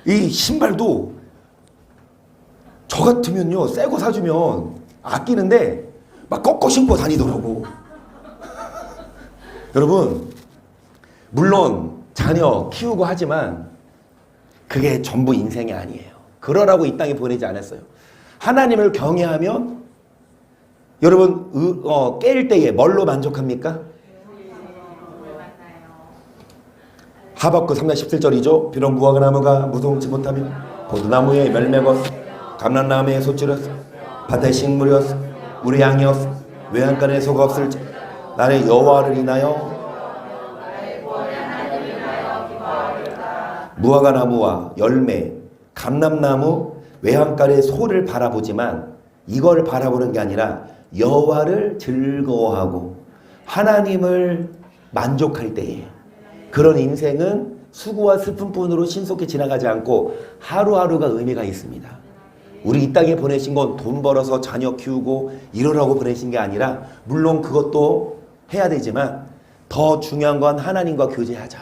이 신발도 저 같으면요 새 거 사주면 아끼는데 막 꺾어 신고 다니더라고. 여러분, 물론 자녀 키우고 하지만 그게 전부 인생이 아니에요. 그러라고 이 땅에 보내지 않았어요. 하나님을 경외하면 여러분 깰 때에 뭘로 만족합니까? 하박국 3장 17절이죠. 비록 무화과나무가 무성치 못하며 포도나무에 열매고 감람나무에 소출었어 밭에 식물이었어 우리 양이었어 외양간에 소가 없을지 나는 여호와를 인하여 무화과나무와 열매, 감람나무, 외양간의 소를 바라보지만 이걸 바라보는 게 아니라 여호와를 즐거워하고 하나님을 만족할 때에, 그런 인생은 수고와 슬픔뿐으로 신속히 지나가지 않고 하루하루가 의미가 있습니다. 우리 이 땅에 보내신 건 돈 벌어서 자녀 키우고 이러라고 보내신 게 아니라, 물론 그것도 해야 되지만 더 중요한 건 하나님과 교제하자.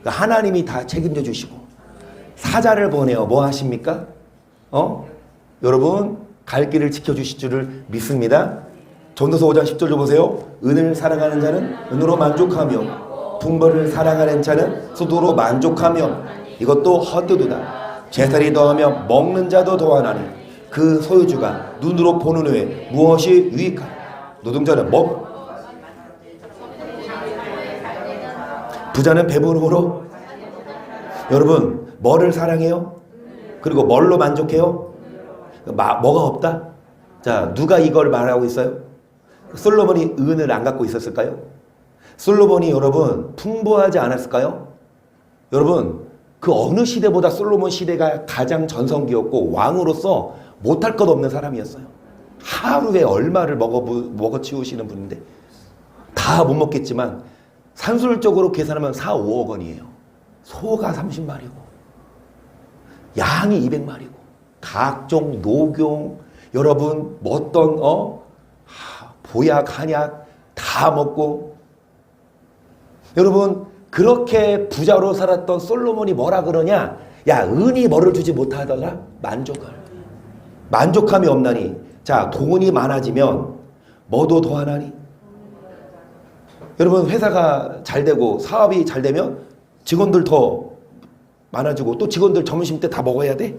그러니까 하나님이 다 책임져 주시고, 사자를 보내어 뭐 하십니까? 여러분 갈 길을 지켜주실 줄을 믿습니다. 전도서 5장 10절 보세요. 은을 사랑하는 자는 은으로 만족하며 풍벌을 사랑하는 자는 수도로 만족하며 이것도 헛되도다. 제살이 더하며 먹는 자도 더하나니 그 소유주가 눈으로 보는 후에 무엇이 유익하냐. 노동자는 부자는 배부름으로. 여러분 뭐를 사랑해요? 그리고 뭘로 만족해요? 뭐가 없다? 자, 누가 이걸 말하고 있어요? 솔로몬이 은을 안 갖고 있었을까요? 솔로몬이 여러분 풍부하지 않았을까요? 여러분 그 어느 시대보다 솔로몬 시대가 가장 전성기였고 왕으로서 못할 것 없는 사람이었어요. 하루에 얼마를 먹어 치우시는 분인데 다 못 먹겠지만 산술적으로 계산하면 4, 5억 원이에요. 소가 30마리고 양이 200마리고 각종 녹용, 여러분 어떤 보약, 한약 다 먹고, 여러분 그렇게 부자로 살았던 솔로몬이 뭐라 그러냐? 야, 은이 뭐를 주지 못하더라? 만족을. 만족함이 없나니. 자, 돈이 많아지면 뭐도 더하나니? 여러분, 회사가 잘 되고 사업이 잘 되면 직원들 더 많아지고 또 직원들 점심 때 다 먹어야 돼?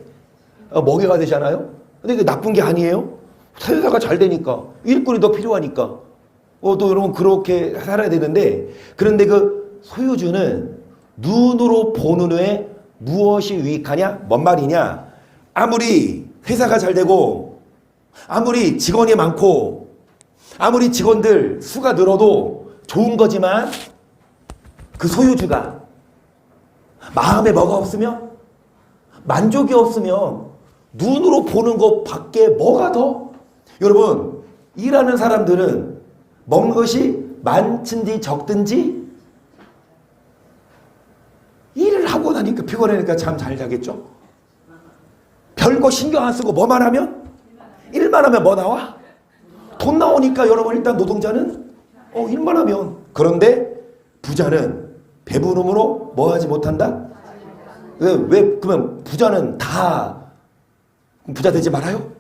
먹여가 되잖아요? 근데 이게 나쁜 게 아니에요. 회사가 잘 되니까 일꾼이 더 필요하니까 또 여러분 그렇게 살아야 되는데, 그런데 그 소유주는 눈으로 보는 후에 무엇이 유익하냐? 뭔 말이냐? 아무리 회사가 잘 되고 아무리 직원이 많고 아무리 직원들 수가 늘어도 좋은 거지만 그 소유주가 마음에 뭐가 없으면, 만족이 없으면 눈으로 보는 것 밖에 뭐가 더? 여러분, 일하는 사람들은 먹는 것이 많든지 적든지 일을 하고 나니까 피곤하니까 잠 잘 자겠죠? 별거 신경 안 쓰고 뭐만 하면? 일만 하면 뭐 나와? 돈 나오니까 여러분 일단 노동자는 일만 하면. 그런데 부자는 배부름으로 뭐 하지 못한다? 왜 그러면 부자는 다 부자 되지 말아요?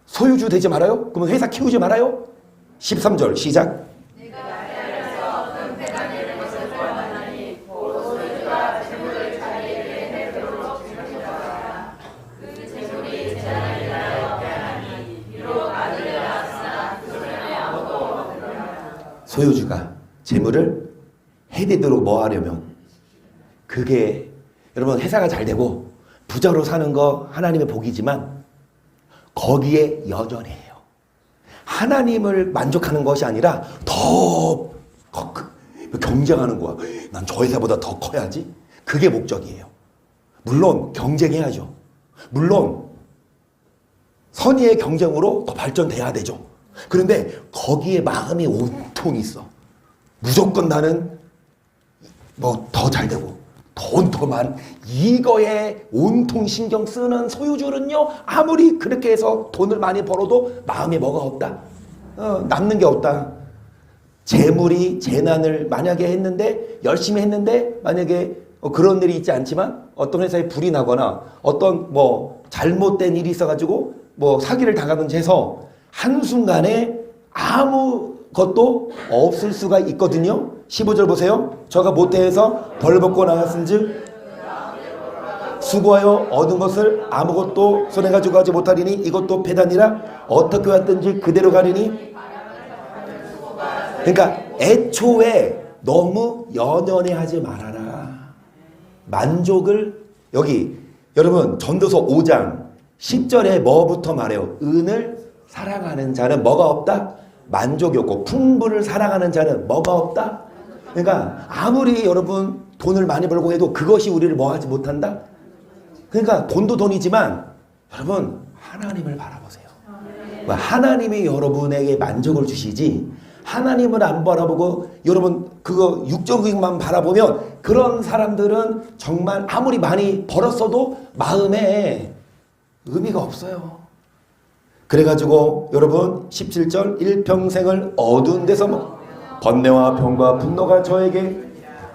소유주 되지 말아요? 그러면 회사 키우지 말아요? 13절 시작. 소유주가 재물을 해대도록 뭐 하려면, 그게 여러분 회사가 잘 되고 부자로 사는 거 하나님의 복이지만 거기에 여전해요. 하나님을 만족하는 것이 아니라 더 경쟁하는 거야. 난 저 회사보다 더 커야지. 그게 목적이에요. 물론 경쟁해야죠. 물론 선의의 경쟁으로 더 발전돼야 되죠. 그런데 거기에 마음이 온통 있어. 무조건 나는 뭐 더 잘 되고 돈 더 많, 이거에 온통 신경 쓰는 소유주는요, 아무리 그렇게 해서 돈을 많이 벌어도 마음에 뭐가 없다? 남는 게 없다. 재물이 재난을 만약에 했는데, 열심히 했는데 만약에 그런 일이 있지 않지만 어떤 회사에 불이 나거나 어떤 뭐 잘못된 일이 있어가지고 뭐 사기를 당하든지 해서 한순간에 아무것도 없을 수가 있거든요. 15절 보세요. 저가 모태에서 벌 받고 나갔은즉 수고하여 얻은 것을 아무것도 손에 가지고 가지 못하리니 이것도 배단이라 어떻게 왔든지 그대로 가리니. 그러니까 애초에 너무 연연해하지 말아라. 만족을, 여기 여러분 전도서 5장 10절에 뭐부터 말해요? 은을 사랑하는 자는 뭐가 없다? 만족이 없고 풍부를 사랑하는 자는 뭐가 없다? 그러니까 아무리 여러분 돈을 많이 벌고 해도 그것이 우리를 뭐 하지 못한다? 그러니까 돈도 돈이지만 여러분 하나님을 바라보세요. 하나님이 여러분에게 만족을 주시지, 하나님을 안 바라보고 여러분 그거 육적인만 바라보면 그런 사람들은 정말 아무리 많이 벌었어도 마음에 의미가 없어요. 그래가지고 여러분 17절 일평생을 어두운 데서 번뇌와 병과 분노가 저에게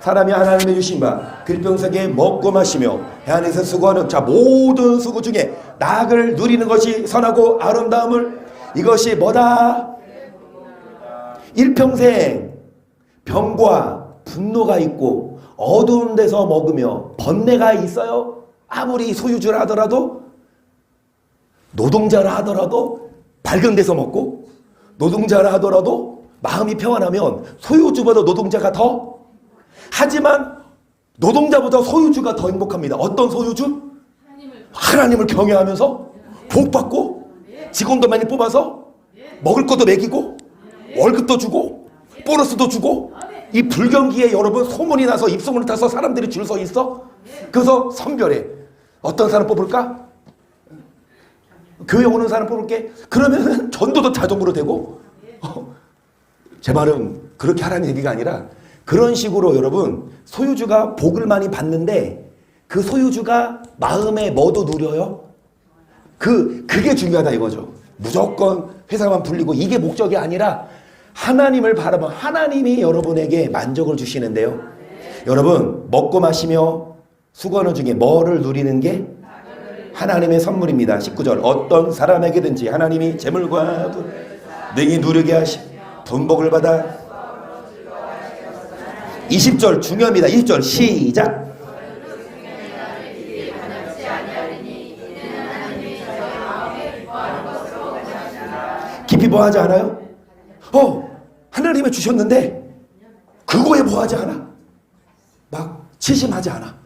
사람이 하나님의 주신 바 그 일평생에 먹고 마시며 해 안에서 수고하는 자 모든 수고 중에 낙을 누리는 것이 선하고 아름다움을, 이것이 뭐다? 일평생 병과 분노가 있고 어두운 데서 먹으며 번뇌가 있어요. 아무리 소유주라 하더라도, 노동자라 하더라도 밝은 데서 먹고, 노동자라 하더라도 마음이 평안하면 소유주보다 노동자가 더, 하지만 노동자보다 소유주가 더 행복합니다. 어떤 소유주? 하나님을 경외하면서 복받고 직원도 많이 뽑아서 먹을 것도 먹이고 월급도 주고 보너스도 주고, 이 불경기에 여러분 소문이 나서 입소문을 타서 사람들이 줄 서 있어. 그래서 선별해. 어떤 사람 뽑을까? 교회 오는 사람 뽑을게. 그러면 전도도 자동으로 되고. 제 말은 그렇게 하라는 얘기가 아니라 그런 식으로 여러분 소유주가 복을 많이 받는데 그 소유주가 마음에 뭐도 누려요? 그게 중요하다 이거죠. 무조건 회사만 불리고 이게 목적이 아니라 하나님을 바라보면 하나님이 여러분에게 만족을 주시는데요. 여러분 먹고 마시며 수고하는 중에 뭐를 누리는 게 하나님의 선물입니다. 19절 어떤 사람에게든지 하나님이 재물과 능히 누리게 하시 분복을 받아 20절 중요합니다. 20절 시작 깊이 뭐하지 않아요? 하나님이 주셨는데 그거에 뭐하지 않아? 막 치심하지 않아.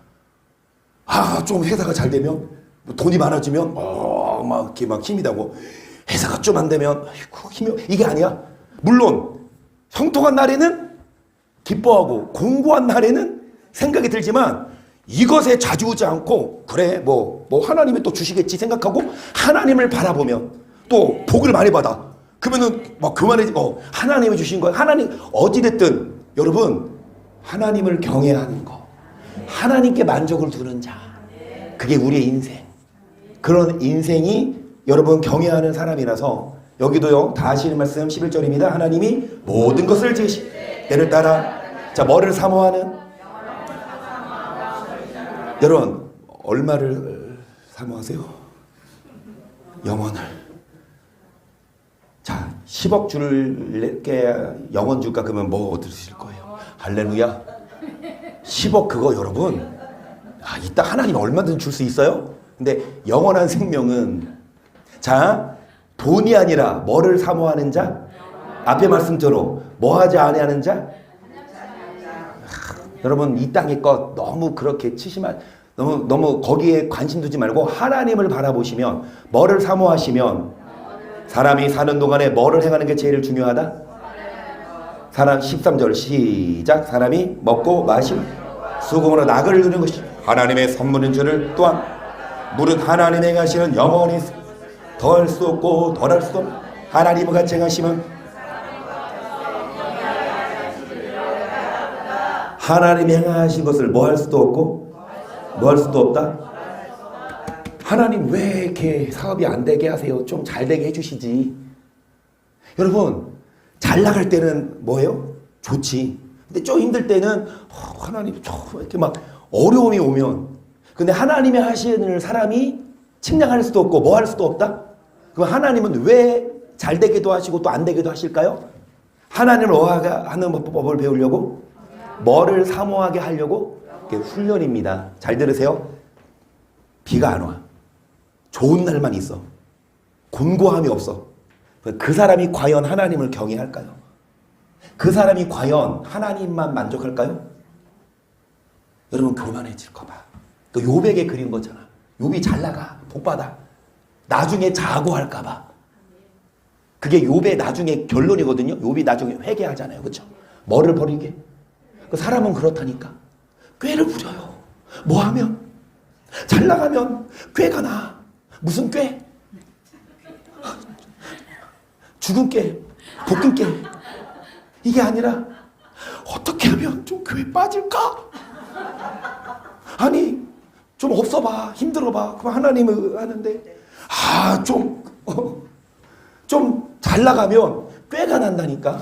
좀 회사가 잘 되면 돈이 많아지면 막 이렇게 막 힘이 나고 회사가 좀 안 되면 아이고 힘이 이게 아니야. 물론 형통한 날에는 기뻐하고 공고한 날에는 생각이 들지만 이것에 좌지우지 않고 그래 뭐 하나님이 또 주시겠지 생각하고 하나님을 바라보면 또 복을 많이 받아. 그러면은 막 그만해 하나님이 주신 거야. 하나님 어찌됐든 여러분 하나님을 경외하는 거 하나님께 만족을 두는 자 그게 우리의 인생. 그런 인생이 여러분 경외하는 사람이라서 여기도요 다 아시는 말씀 11절입니다. 하나님이 모든 것을 지으시 때를 따라 자 뭐를 사모하는 여러분 얼마를 사모하세요? 영원을. 자 10억 줄게 영원 줄까 그러면 뭐 얻으실 거예요? 할렐루야. 10억 그거 여러분 이따 하나님 얼마든지 줄 수 있어요? 근데 영원한 생명은 자 돈이 아니라 뭐를 사모하는 자 앞에 말씀대로 뭐하지 아니하는 자 여러분 이 땅의 것 너무 그렇게 치시면 너무 거기에 관심 두지 말고 하나님을 바라보시면 뭐를 사모하시면 사람이 사는 동안에 뭐를 행하는 게 제일 중요하다? 사람 13절 시작 사람이 먹고 마시고 수고하는 낙을 누리는 것이 하나님의 선물인 줄을 또한 무릇 하나님이 행하시는 영원히 더할 수 없고 덜할 수도 없고 하나님과 같이 행하시면 하나님이 행하신 것을 뭐 할 수도 없고 뭐 할 수도 없다. 하나님 왜 이렇게 사업이 안 되게 하세요? 좀 잘 되게 해주시지. 여러분 잘 나갈 때는 뭐예요? 좋지. 근데 좀 힘들 때는 하나님 이렇게 막 어려움이 오면 근데 하나님이 하시는 사람이 측량할 수도 없고 뭐 할 수도 없다? 그럼 하나님은 왜 잘 되기도 하시고 또 안 되기도 하실까요? 하나님을 하는 법을 배우려고 뭐를 사모하게 하려고 그게 훈련입니다. 잘 들으세요. 비가 안 와. 좋은 날만 있어. 곤고함이 없어. 그 사람이 과연 하나님을 경외할까요? 그 사람이 과연 하나님만 만족할까요? 여러분 교만해질까 봐. 그 욥에게 그린 거잖아. 욥이 잘 나가 복받아. 나중에 자고할까 봐. 그게 욥의 나중에 결론이거든요. 욥이 나중에 회개하잖아요. 그렇죠? 뭐를 버리게? 그 사람은 그렇다니까. 꾀를 부려요. 뭐 하면? 잘 나가면 꾀가 나. 무슨 꾀? 죽은 꾀, 볶은 꾀. 이게 아니라 어떻게 하면 좀 교회 빠질까? 아니 좀 없어봐. 힘들어봐. 그럼 하나님은 하는데 좀 잘 나가면 꾀가 난다니까.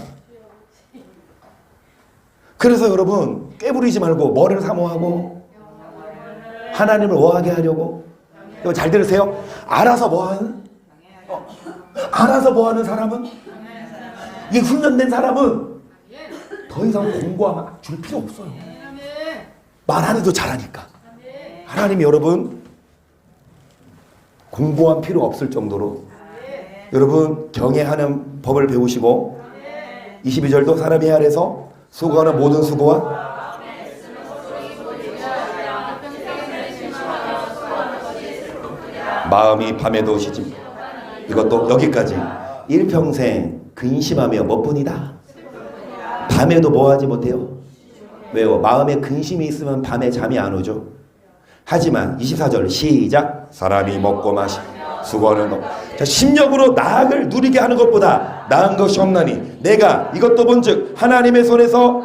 그래서 여러분 꾀부리지 말고 뭐를 사모하고 하나님을 뭐하게 하려고. 이거 잘 들으세요. 알아서 뭐하는 사람은 이 훈련된 사람은 더 이상 공부하면 줄 필요 없어요. 말 안 해도 잘하니까. 하나님이 여러분 공부한 필요 없을 정도로 여러분 경외하는 법을 배우시고 22절도 사람의 아래서 수고하는 모든 수고와 마음이 밤에도 쉬지 이것도 여기까지 일평생 근심하며 뭐뿐이다. 밤에도 뭐하지 못해요. 왜요? 마음에 근심이 있으면 밤에 잠이 안 오죠. 하지만 24절 시작 사람이 먹고 마시고 수고하는 것 자, 심령으로 낙을 누리게 하는 것보다 나은 것이 없나니 내가 이것도 본즉 하나님의 손에서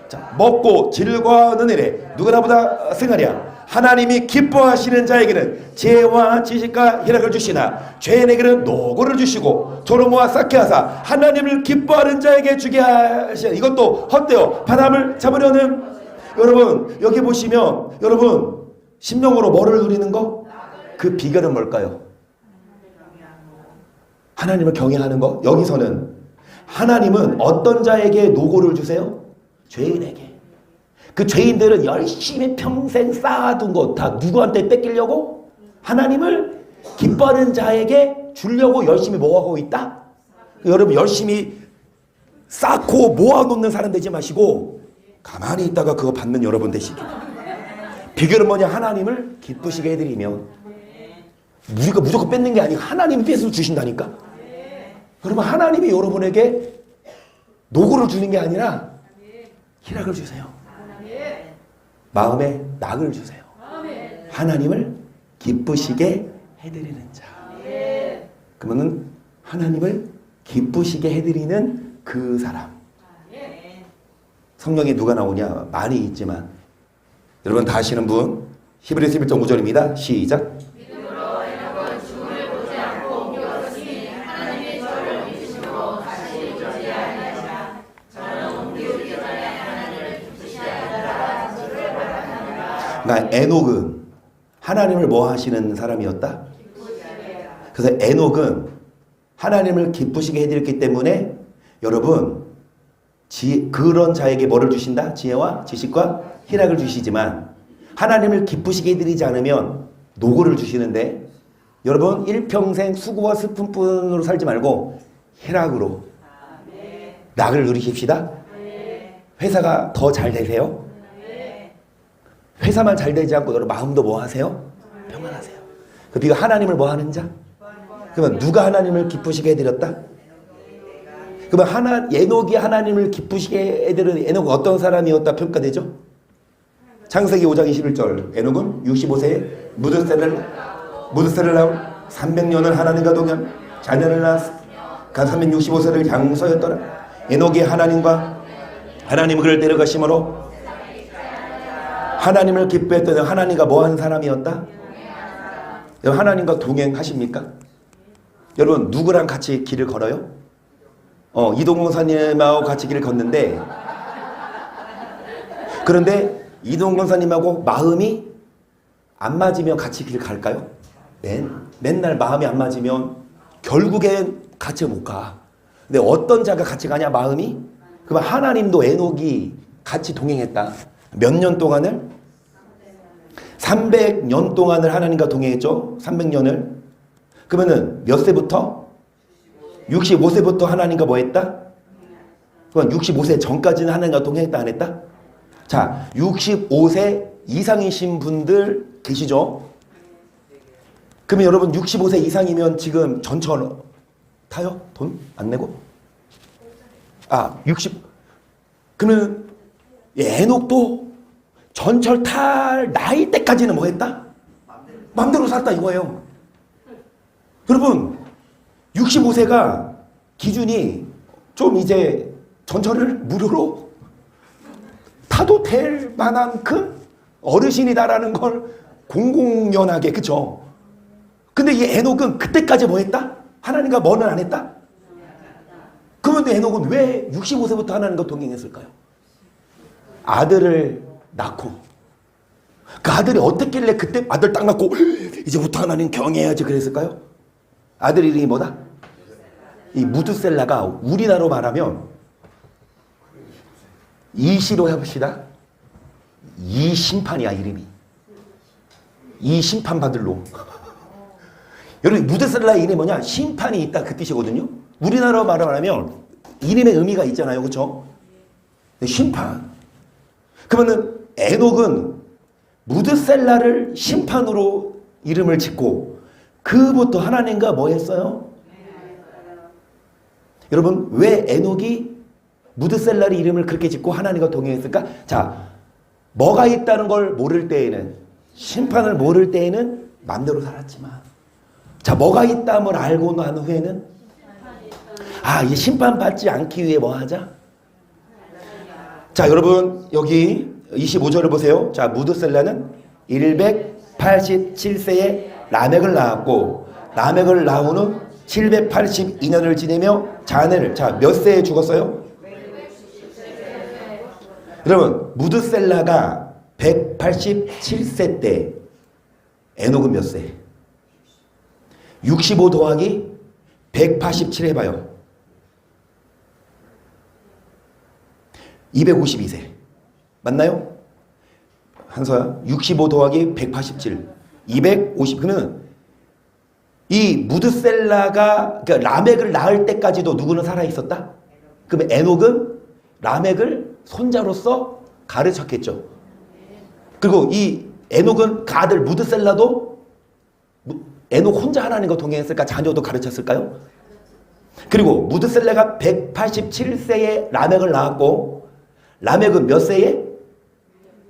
자, 먹고 즐거워하는 일에 누가 나보다 승하랴. 하나님이 기뻐하시는 자에게는 지혜와 지식과 희락을 주시나 죄인에게는 노고를 주시고 조롱과 쌓게 하사 하나님을 기뻐하는 자에게 주게 하시나. 이것도 헛되어 바람을 잡으려는. 여러분 여기 보시면 여러분 심령으로 뭐를 누리는 거? 그 비결은 뭘까요? 하나님을 경외하는 거. 여기서는 하나님은 어떤 자에게 노고를 주세요? 죄인에게. 그 죄인들은 열심히 평생 쌓아둔 거 다 누구한테 뺏기려고? 하나님을 기뻐하는 자에게 주려고 열심히 모아오고 있다? 여러분 열심히 쌓고 모아놓는 사람 되지 마시고 가만히 있다가 그거 받는 여러분 되시기. 비결은 뭐냐? 하나님을 기쁘시게 해드리면 우리가 무조건 뺏는 게 아니고 하나님이 뺏어 주신다니까. 여러분 하나님이 여러분에게 노고를 주는 게 아니라 희락을 주세요. 마음에 낙을 주세요. 하나님을 기쁘시게 해드리는 자. 그러면은 하나님을 기쁘시게 해드리는 그 사람. 성경에 누가 나오냐? 많이 있지만 여러분 다 아시는 분 히브리서 11장 5절입니다. 시작. 그러니까 에녹은 하나님을 뭐 하시는 사람이었다? 그래서 에녹은 하나님을 기쁘시게 해드렸기 때문에 여러분 그런 자에게 뭐를 주신다? 지혜와 지식과 희락을 주시지만 하나님을 기쁘시게 해드리지 않으면 노고를 주시는데 여러분 일평생 수고와 슬픔뿐으로 살지 말고 희락으로 낙을 누리십시다. 회사가 더 잘 되세요. 회사만 잘 되지 않고 여러분 마음도 뭐 하세요? 평안하세요. 그 비가 하나님을 뭐 하는 자? 그러면 누가 하나님을 기쁘시게 해드렸다? 그러면 에녹이 하나님을 기쁘시게 해드린 에녹은 어떤 사람이었다 평가되죠? 창세기 5장 21절 에녹은 65세에 무드셀을 낳은 300년을 하나님과 동행 자녀를 낳았으며 간 365세를 장서였더라. 에녹이 하나님을 그를 데려가심으로 하나님을 기뻐했던 하나님과 뭐하는 사람이었다? 여러분 하나님과 동행하십니까? 여러분 누구랑 같이 길을 걸어요? 이동건 사님하고 같이 길을 걷는데 그런데 이동건 권사님하고 마음이 안 맞으면 같이 길 갈까요? 맨날 마음이 안 맞으면 결국엔 같이 못 가. 근데 어떤 자가 같이 가냐 마음이? 그럼 하나님도 에녹이 같이 동행했다. 몇 년 동안을? 300년 동안을 하나님과 동행했죠. 300년을. 그러면은 몇 세부터? 65세부터 하나님과 뭐 했다? 그럼 65세 전까지는 하나님과 동행했다 안 했다? 자, 65세 이상이신 분들 계시죠? 그러면 여러분 65세 이상이면 지금 전철 타요? 돈 안 내고? 그러면 에녹도 전철 탈 나이 때까지는 뭐 했다? 맘대로 살다 이거예요. 여러분 65세가 기준이 좀 이제 전철을 무료로 타도 될 만큼 어르신이다라는 걸 공공연하게, 그쵸? 근데 이 에녹은 그때까지 뭐 했다? 하나님과 뭐는 안 했다? 그러면 에녹은 왜 65세부터 하나님과 동행했을까요? 아들을 낳고 그 아들이 어떻길래 그때 아들 딱 낳고 이제부터 하나님 경외해야지 그랬을까요? 아들 이름이 뭐다? 이 무드셀라가 우리나라로 말하면 이시로 해봅시다. 이심판이야 이름이. 이심판 받을 놈. 여러분 무드셀라의 이름이 뭐냐? 심판이 있다 그 뜻이거든요. 우리나라로 말하면 이름의 의미가 있잖아요. 그렇죠? 심판. 그러면은 에녹은 무드셀라를 심판으로 이름을 짓고 그부터 하나님과 뭐 했어요? 여러분 왜 에녹이 무드셀라의 이름을 그렇게 짓고 하나님과 동행했을까? 자, 뭐가 있다는 걸 모를 때에는, 심판을 모를 때에는 마음대로 살았지만, 자, 뭐가 있다는 알고 난 후에는 이 심판받지 않기 위해 뭐 하자? 자, 여러분 여기 25절을 보세요. 자, 무드셀라는 187세에 라멕을 낳았고 라멕을 낳은 후 782년을 지내며 자녀를, 자, 몇 세에 죽었어요? 여러분 무드셀라가 187세 때 에녹은 몇 세? 65 더하기 187 해봐요. 252세. 맞나요? 한서야. 65 더하기 187. 250. 그러면 이 무드셀라가 그러니까 라멕을 낳을 때까지도 누구는 살아있었다? 그러면 에녹은 라멕을 손자로서 가르쳤겠죠. 그리고 이 에녹은 그 아들 무드셀라도 에녹 혼자 하나님과 동행했을까? 자녀도 가르쳤을까요? 그리고 무드셀라가 187세에 라멕을 낳았고 라멕은 몇 세에?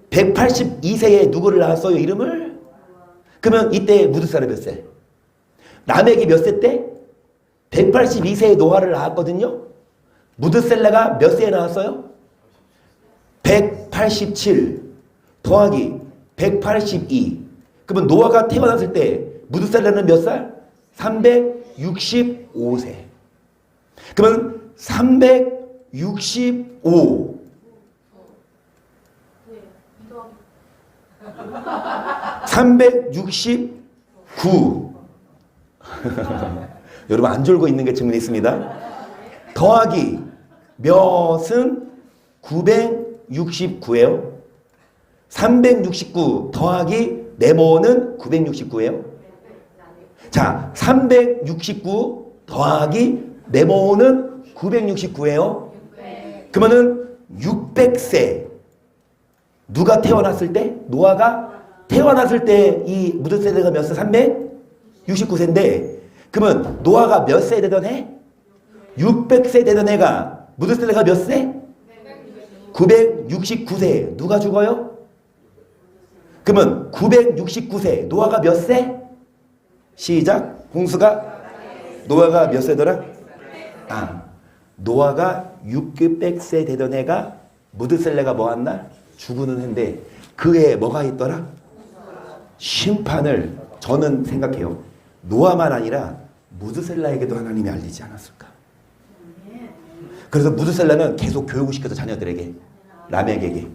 182세에 누구를 낳았어요? 이름을? 그러면 이때 무드셀라 몇 세? 라멕이 몇 세 때? 182세에 노아를 낳았거든요. 무드셀라가 몇 세에 낳았어요? 187 더하기 182. 그러면 노아가 태어났을 때 무드셀라는 몇 살? 365세. 그러면 365 369 여러분 안 졸고 있는 게 증명이 있습니다. 더하기 몇은 969예요. 369 더하기 네모는 969예요. 자, 369 더하기 네모는 969예요. 그러면은 600세. 누가 태어났을 때? 노아가 태어났을 때 이 무드셀라가 몇 세? 369세인데 그러면 노아가 몇 세 되던 해? 600세 되던 애가 무드셀라가 몇 세? 969세. 누가 죽어요? 그러면 969세. 노아가 몇 세? 시작. 홍수가 노아가 몇 세더라? 노아가 600세 되던 애가 무드셀라가 뭐한 날? 죽는 해인데 그 해에 뭐가 있더라? 심판을 저는 생각해요. 노아만 아니라 무드셀라에게도 하나님이 알리지 않았을까? 그래서 무드셀라는 계속 교육을 시켜서 자녀들에게 라멕에게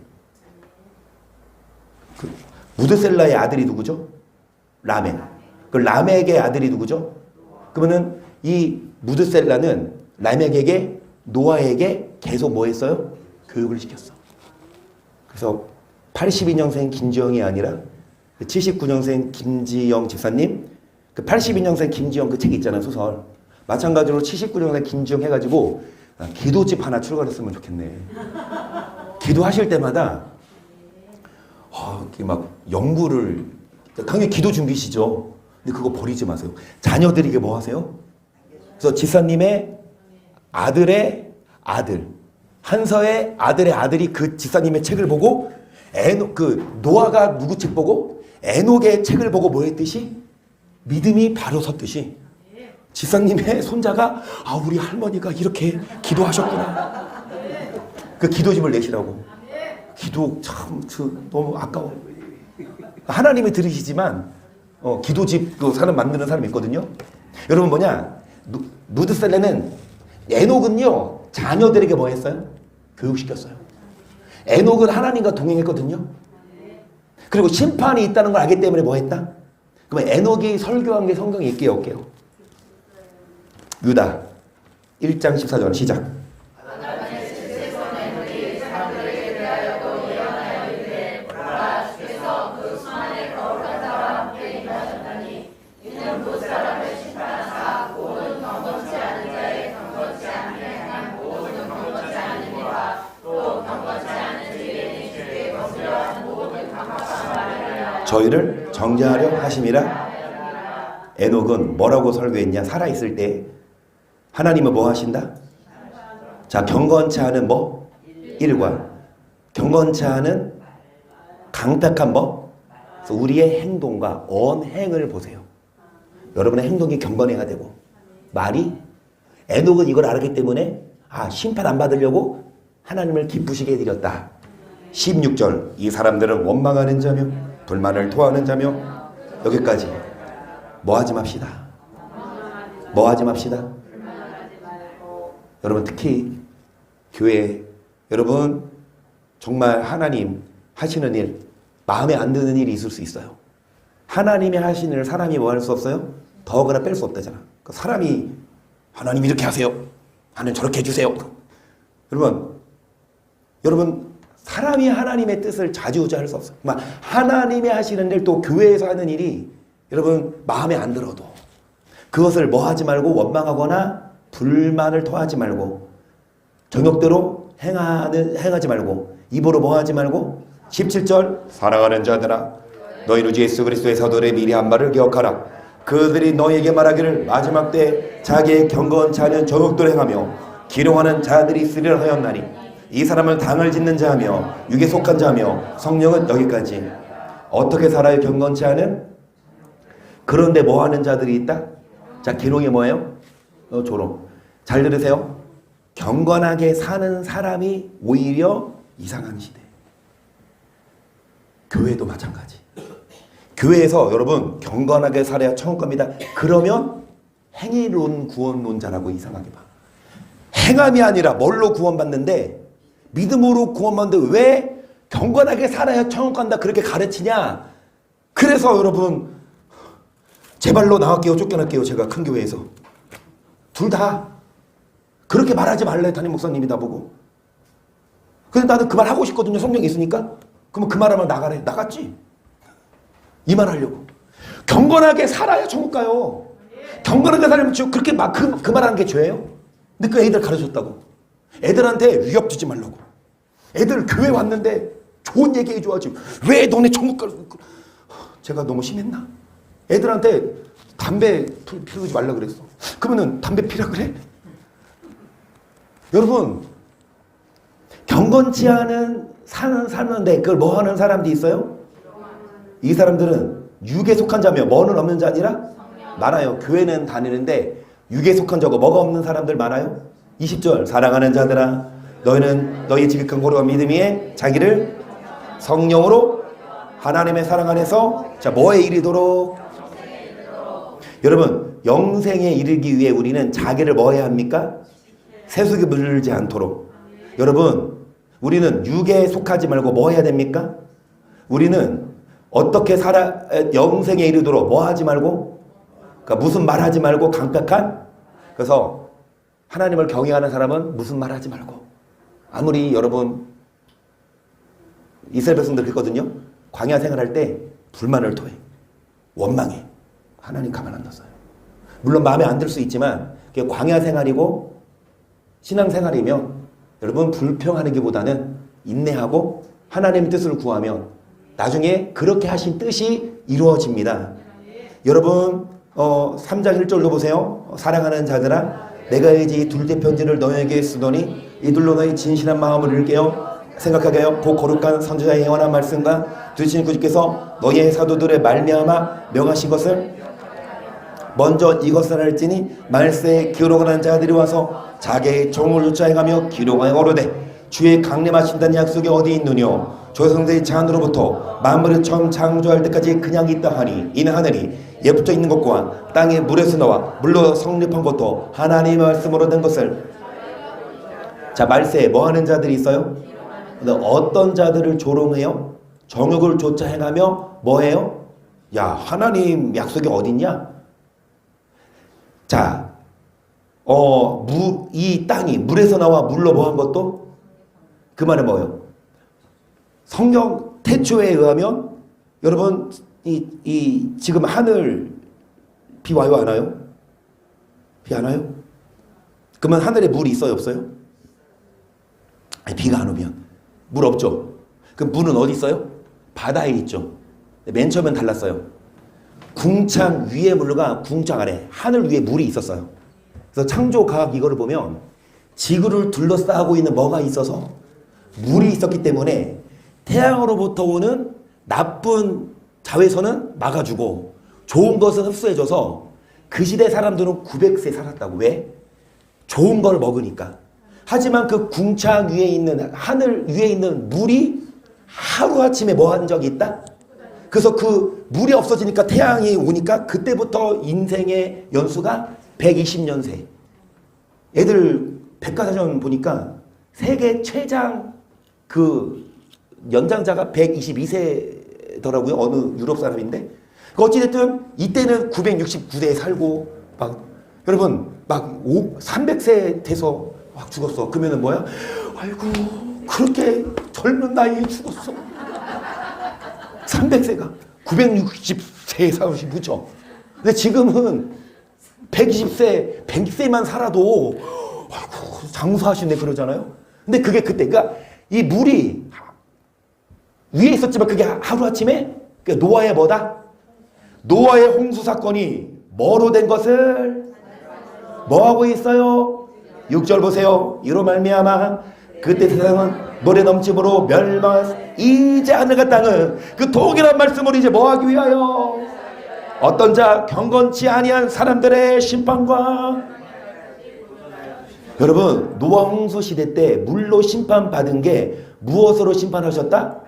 무드셀라의 아들이 누구죠? 라멕. 그 라멕의 아들이 누구죠? 그러면은 이 무드셀라는 라멕에게 노아에게 계속 뭐 했어요? 교육을 시켰어. 그래서 82년생 김지영이 아니라 79년생 김지영 집사님, 그 82년생 김지영 그 책 있잖아요, 소설. 마찬가지로 79년생 김지영 해가지고 기도집 하나 출간했으면 좋겠네. 기도하실 때마다 이렇게 막 연구를 당연히 기도 준비시죠. 근데 그거 버리지 마세요. 자녀들에게 뭐 하세요? 그래서 집사님의 아들의 아들, 한서의 아들의 아들이 그 집사님의 책을 보고 노아가 누구 책 보고 에녹의 책을 보고 뭐 했듯이 믿음이 바로 섰듯이 집사님의 손자가 우리 할머니가 이렇게 기도하셨구나. 그 기도집을 내시라고. 기도 참 너무 아까워. 하나님이 들으시지만 기도집 사람 만드는 사람이 있거든요. 여러분 뭐냐? 무드셀라는 에녹은요 자녀들에게 뭐 했어요? 교육시켰어요. 에녹은 하나님과 동행했거든요. 그리고 심판이 있다는 걸 알기 때문에 뭐 했다? 그러면 에녹이 설교한 게 성경에 있게요, 없게요? 유다 1장 14절 시작. 저희를 정죄하려 하심이라. 에녹은 뭐라고 설교했냐? 살아있을 때 하나님은 뭐 하신다? 자, 경건치 않은 뭐? 일과 경건치 않은 강탁한 뭐? 그래서 우리의 행동과 언행을 보세요. 여러분의 행동이 경건해야 되고 말이 에녹은 이걸 알았기 때문에 심판 안 받으려고 하나님을 기쁘시게 해드렸다. 16절 이 사람들은 원망하는 자며 불만을 토하는 자며 여기까지 뭐 하지 맙시다. 뭐 하지 맙시다. 여러분 특히 교회 여러분 정말 하나님 하시는 일 마음에 안 드는 일이 있을 수 있어요. 하나님이 하신 일을 사람이 뭐 할 수 없어요? 더하거나 뺄 수 없다잖아. 그러니까 사람이 하나님 이렇게 하세요. 하나님 저렇게 해주세요. 여러분 사람이 하나님의 뜻을 좌지우지할 수 없어요. 하나님이 하시는 일 또 교회에서 하는 일이 여러분 마음에 안 들어도 그것을 뭐 하지 말고 원망하거나 불만을 토하지 말고 정욕대로 행하지 말고 입으로 뭐 하지 말고 17절 사랑하는 자들아 너희는 예수 그리스도의 사도들의 미리 한 말을 기억하라. 그들이 너희에게 말하기를 마지막 때 자기의 경건치 않은 정욕대로 행하며 기롱하는 자들이 있으리라 하였나니 이 사람을 당을 짓는 자하며 육에 속한 자하며 성령은 여기까지. 어떻게 살아요? 경건치 않은? 그런데 뭐 하는 자들이 있다? 자, 기롱이 뭐예요? 조롱. 잘 들으세요. 경건하게 사는 사람이 오히려 이상한 시대. 교회도 마찬가지. 교회에서 여러분 경건하게 살아야 천국 갑니다. 그러면 행위론 구원론자라고 이상하게 봐. 행함이 아니라 뭘로 구원받는데 믿음으로 구원받는데 왜 경건하게 살아야 천국 간다 그렇게 가르치냐. 그래서 여러분 제발로 나갈게요 쫓겨날게요. 제가 큰 교회에서 둘 다 그렇게 말하지 말래 담임 목사님이 나보고. 근데 나는 그 말 하고 싶거든요. 성령이 있으니까. 그러면 그 말하면 나가래. 나갔지. 이 말 하려고. 경건하게 살아야 천국 가요. 경건하게 살면 그렇게 막 그 말하는 게 죄예요? 근데 그 애들 가르쳤다고. 애들한테 위협 주지 말라고. 애들 교회 왔는데 좋은 얘기 해줘야지. 왜 너네 천국 가? 제가 너무 심했나? 애들한테 담배 피우지 말라 그랬어. 그러면은 담배 피라 그래? 여러분 경건치 않은 사는데 그걸 뭐 하는 사람들이 있어요? 이 사람들은 육에 속한 자며 뭐는 없는 자 아니라 많아요. 교회는 다니는데 육에 속한 자고 뭐가 없는 사람들 많아요. 20절 사랑하는 자들아 너희는 너희의 지극한 고로와 믿음 위에 자기를 성령으로 하나님의 사랑 안에서 자 뭐에 이르도록. 여러분 영생에 이르기 위해 우리는 자기를 뭐 해야 합니까? 세속에 물들지 않도록. 여러분 우리는 육에 속하지 말고 뭐 해야 됩니까? 우리는 어떻게 살아 영생에 이르도록 뭐 하지 말고 그러니까 무슨 말 하지 말고 강력한. 그래서 하나님을 경외하는 사람은 무슨 말 하지 말고. 아무리 여러분 이스라엘 백성들 그랬거든요. 광야 생활할 때 불만을 토해. 원망해. 하나님 가만 안 뒀어요. 물론 마음에 안 들 수 있지만 그게 광야 생활이고 신앙생활이면 여러분 불평하는 게 보다는 인내하고 하나님의 뜻을 구하면 나중에 그렇게 하신 뜻이 이루어집니다. 여러분 3장 1절로 보세요. 사랑하는 자들아 내가 이제 둘째 편지를 너희에게 쓰더니 이들로 너희 진실한 마음을 읽게요. 생각하게 하여 그 거룩한 선지자의 영원한 말씀과 두신 구주께서 너희의 사도들의 말미암아 명하신 것을 먼저 이것을 할지니 말세에 기록하는 자들이 와서 자기의 종을 유차해가며 기록하여 오르되 주의 강림하신다는 약속이 어디 있느뇨. 조상들의 잔으로부터 만물을 처음 창조할 때까지 그냥 있다 하니 이는 하늘이 예붙어 있는 것과 땅에 물에서 나와 물로 성립한 것도 하나님의 말씀으로 된 것을. 자 말세에 뭐 하는 자들이 있어요? 근데 어떤 자들을 조롱해요? 정욕을 쫓아 행하며 뭐 해요? 야 하나님 약속이 어딨냐? 자 이 땅이 물에서 나와 물로 뭐 한 것도 그 말은 뭐예요? 성경 태초에 의하면 여러분 이 지금 하늘 비 와요 안 와요? 비 안 와요? 그러면 하늘에 물이 있어요 없어요? 아니, 비가 안 오면 물 없죠. 그럼 물은 어디 있어요? 바다에 있죠. 맨 처음엔 달랐어요. 궁창 위에 물과 궁창 아래 하늘 위에 물이 있었어요. 그래서 창조과학 이거를 보면 지구를 둘러싸고 있는 뭐가 있어서 물이 있었기 때문에 태양으로부터 오는 나쁜 자외선은 막아주고 좋은 것은 흡수해줘서 그 시대 사람들은 900세 살았다고. 왜? 좋은 걸 먹으니까. 하지만 그 궁창 위에 있는 하늘 위에 있는 물이 하루아침에 뭐 한 적이 있다? 그래서 그 물이 없어지니까 태양이 오니까 그때부터 인생의 연수가 120년세. 애들 백과사전 보니까 세계 최장 그 연장자가 122세더라고요. 어느 유럽 사람인데 어찌됐든 이때는 969세에 살고 막 여러분 막 300세 돼서 막 죽었어. 그러면은 뭐야? 아이고 그렇게 젊은 나이에 죽었어. 300세가 960세에 사시 무죠. 근데 지금은 120세, 100세만 살아도 아이고 장수하시네 그러잖아요. 근데 그게 그때 그러니까 이 물이 위에 있었지만 그게 하루아침에 그러니까 노아의 뭐다? 노아의 홍수 사건이 뭐로 된 것을 뭐하고 있어요? 6절 보세요. 이로 말미암아 그때 세상은 노래 넘침으로 멸망 이제 하늘과 땅은 그 동일한 말씀을 이제 뭐하기 위하여 어떤 자 경건치 아니한 사람들의 심판과 여러분 노아 홍수 시대 때 물로 심판받은 게 무엇으로 심판하셨다?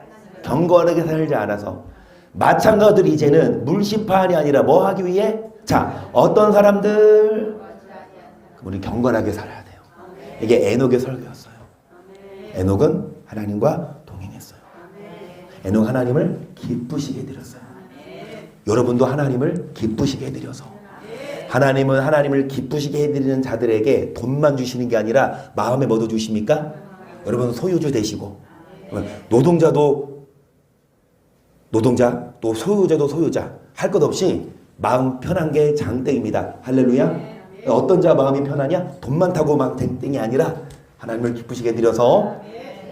경건하게 살지 않아서. 마찬가지로 이제는 물 심판이 아니라 뭐 하기 위해? 자, 어떤 사람들? 우리 경건하게 살아야 돼요. 이게 에녹의 설교였어요. 에녹은 하나님과 동행했어요. 에녹 하나님을 기쁘시게 해드렸어요. 여러분도 하나님을 기쁘시게 해드려서 하나님은 하나님을 기쁘시게 해드리는 자들에게 돈만 주시는 게 아니라 마음에 뭐도 주십니까? 여러분 소유주 되시고 노동자 또 소유자도 소유자 할 것 없이 마음 편한 게 장땡입니다. 할렐루야. 어떤 자 마음이 편하냐? 돈 많다고 막 땡땡이 아니라 하나님을 기쁘시게 해드려서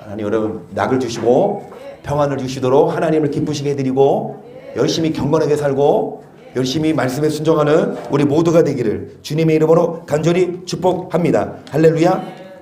하나님 여러분 낙을 주시고 평안을 주시도록 하나님을 기쁘시게 해드리고 열심히 경건하게 살고 열심히 말씀에 순종하는 우리 모두가 되기를 주님의 이름으로 간절히 축복합니다. 할렐루야.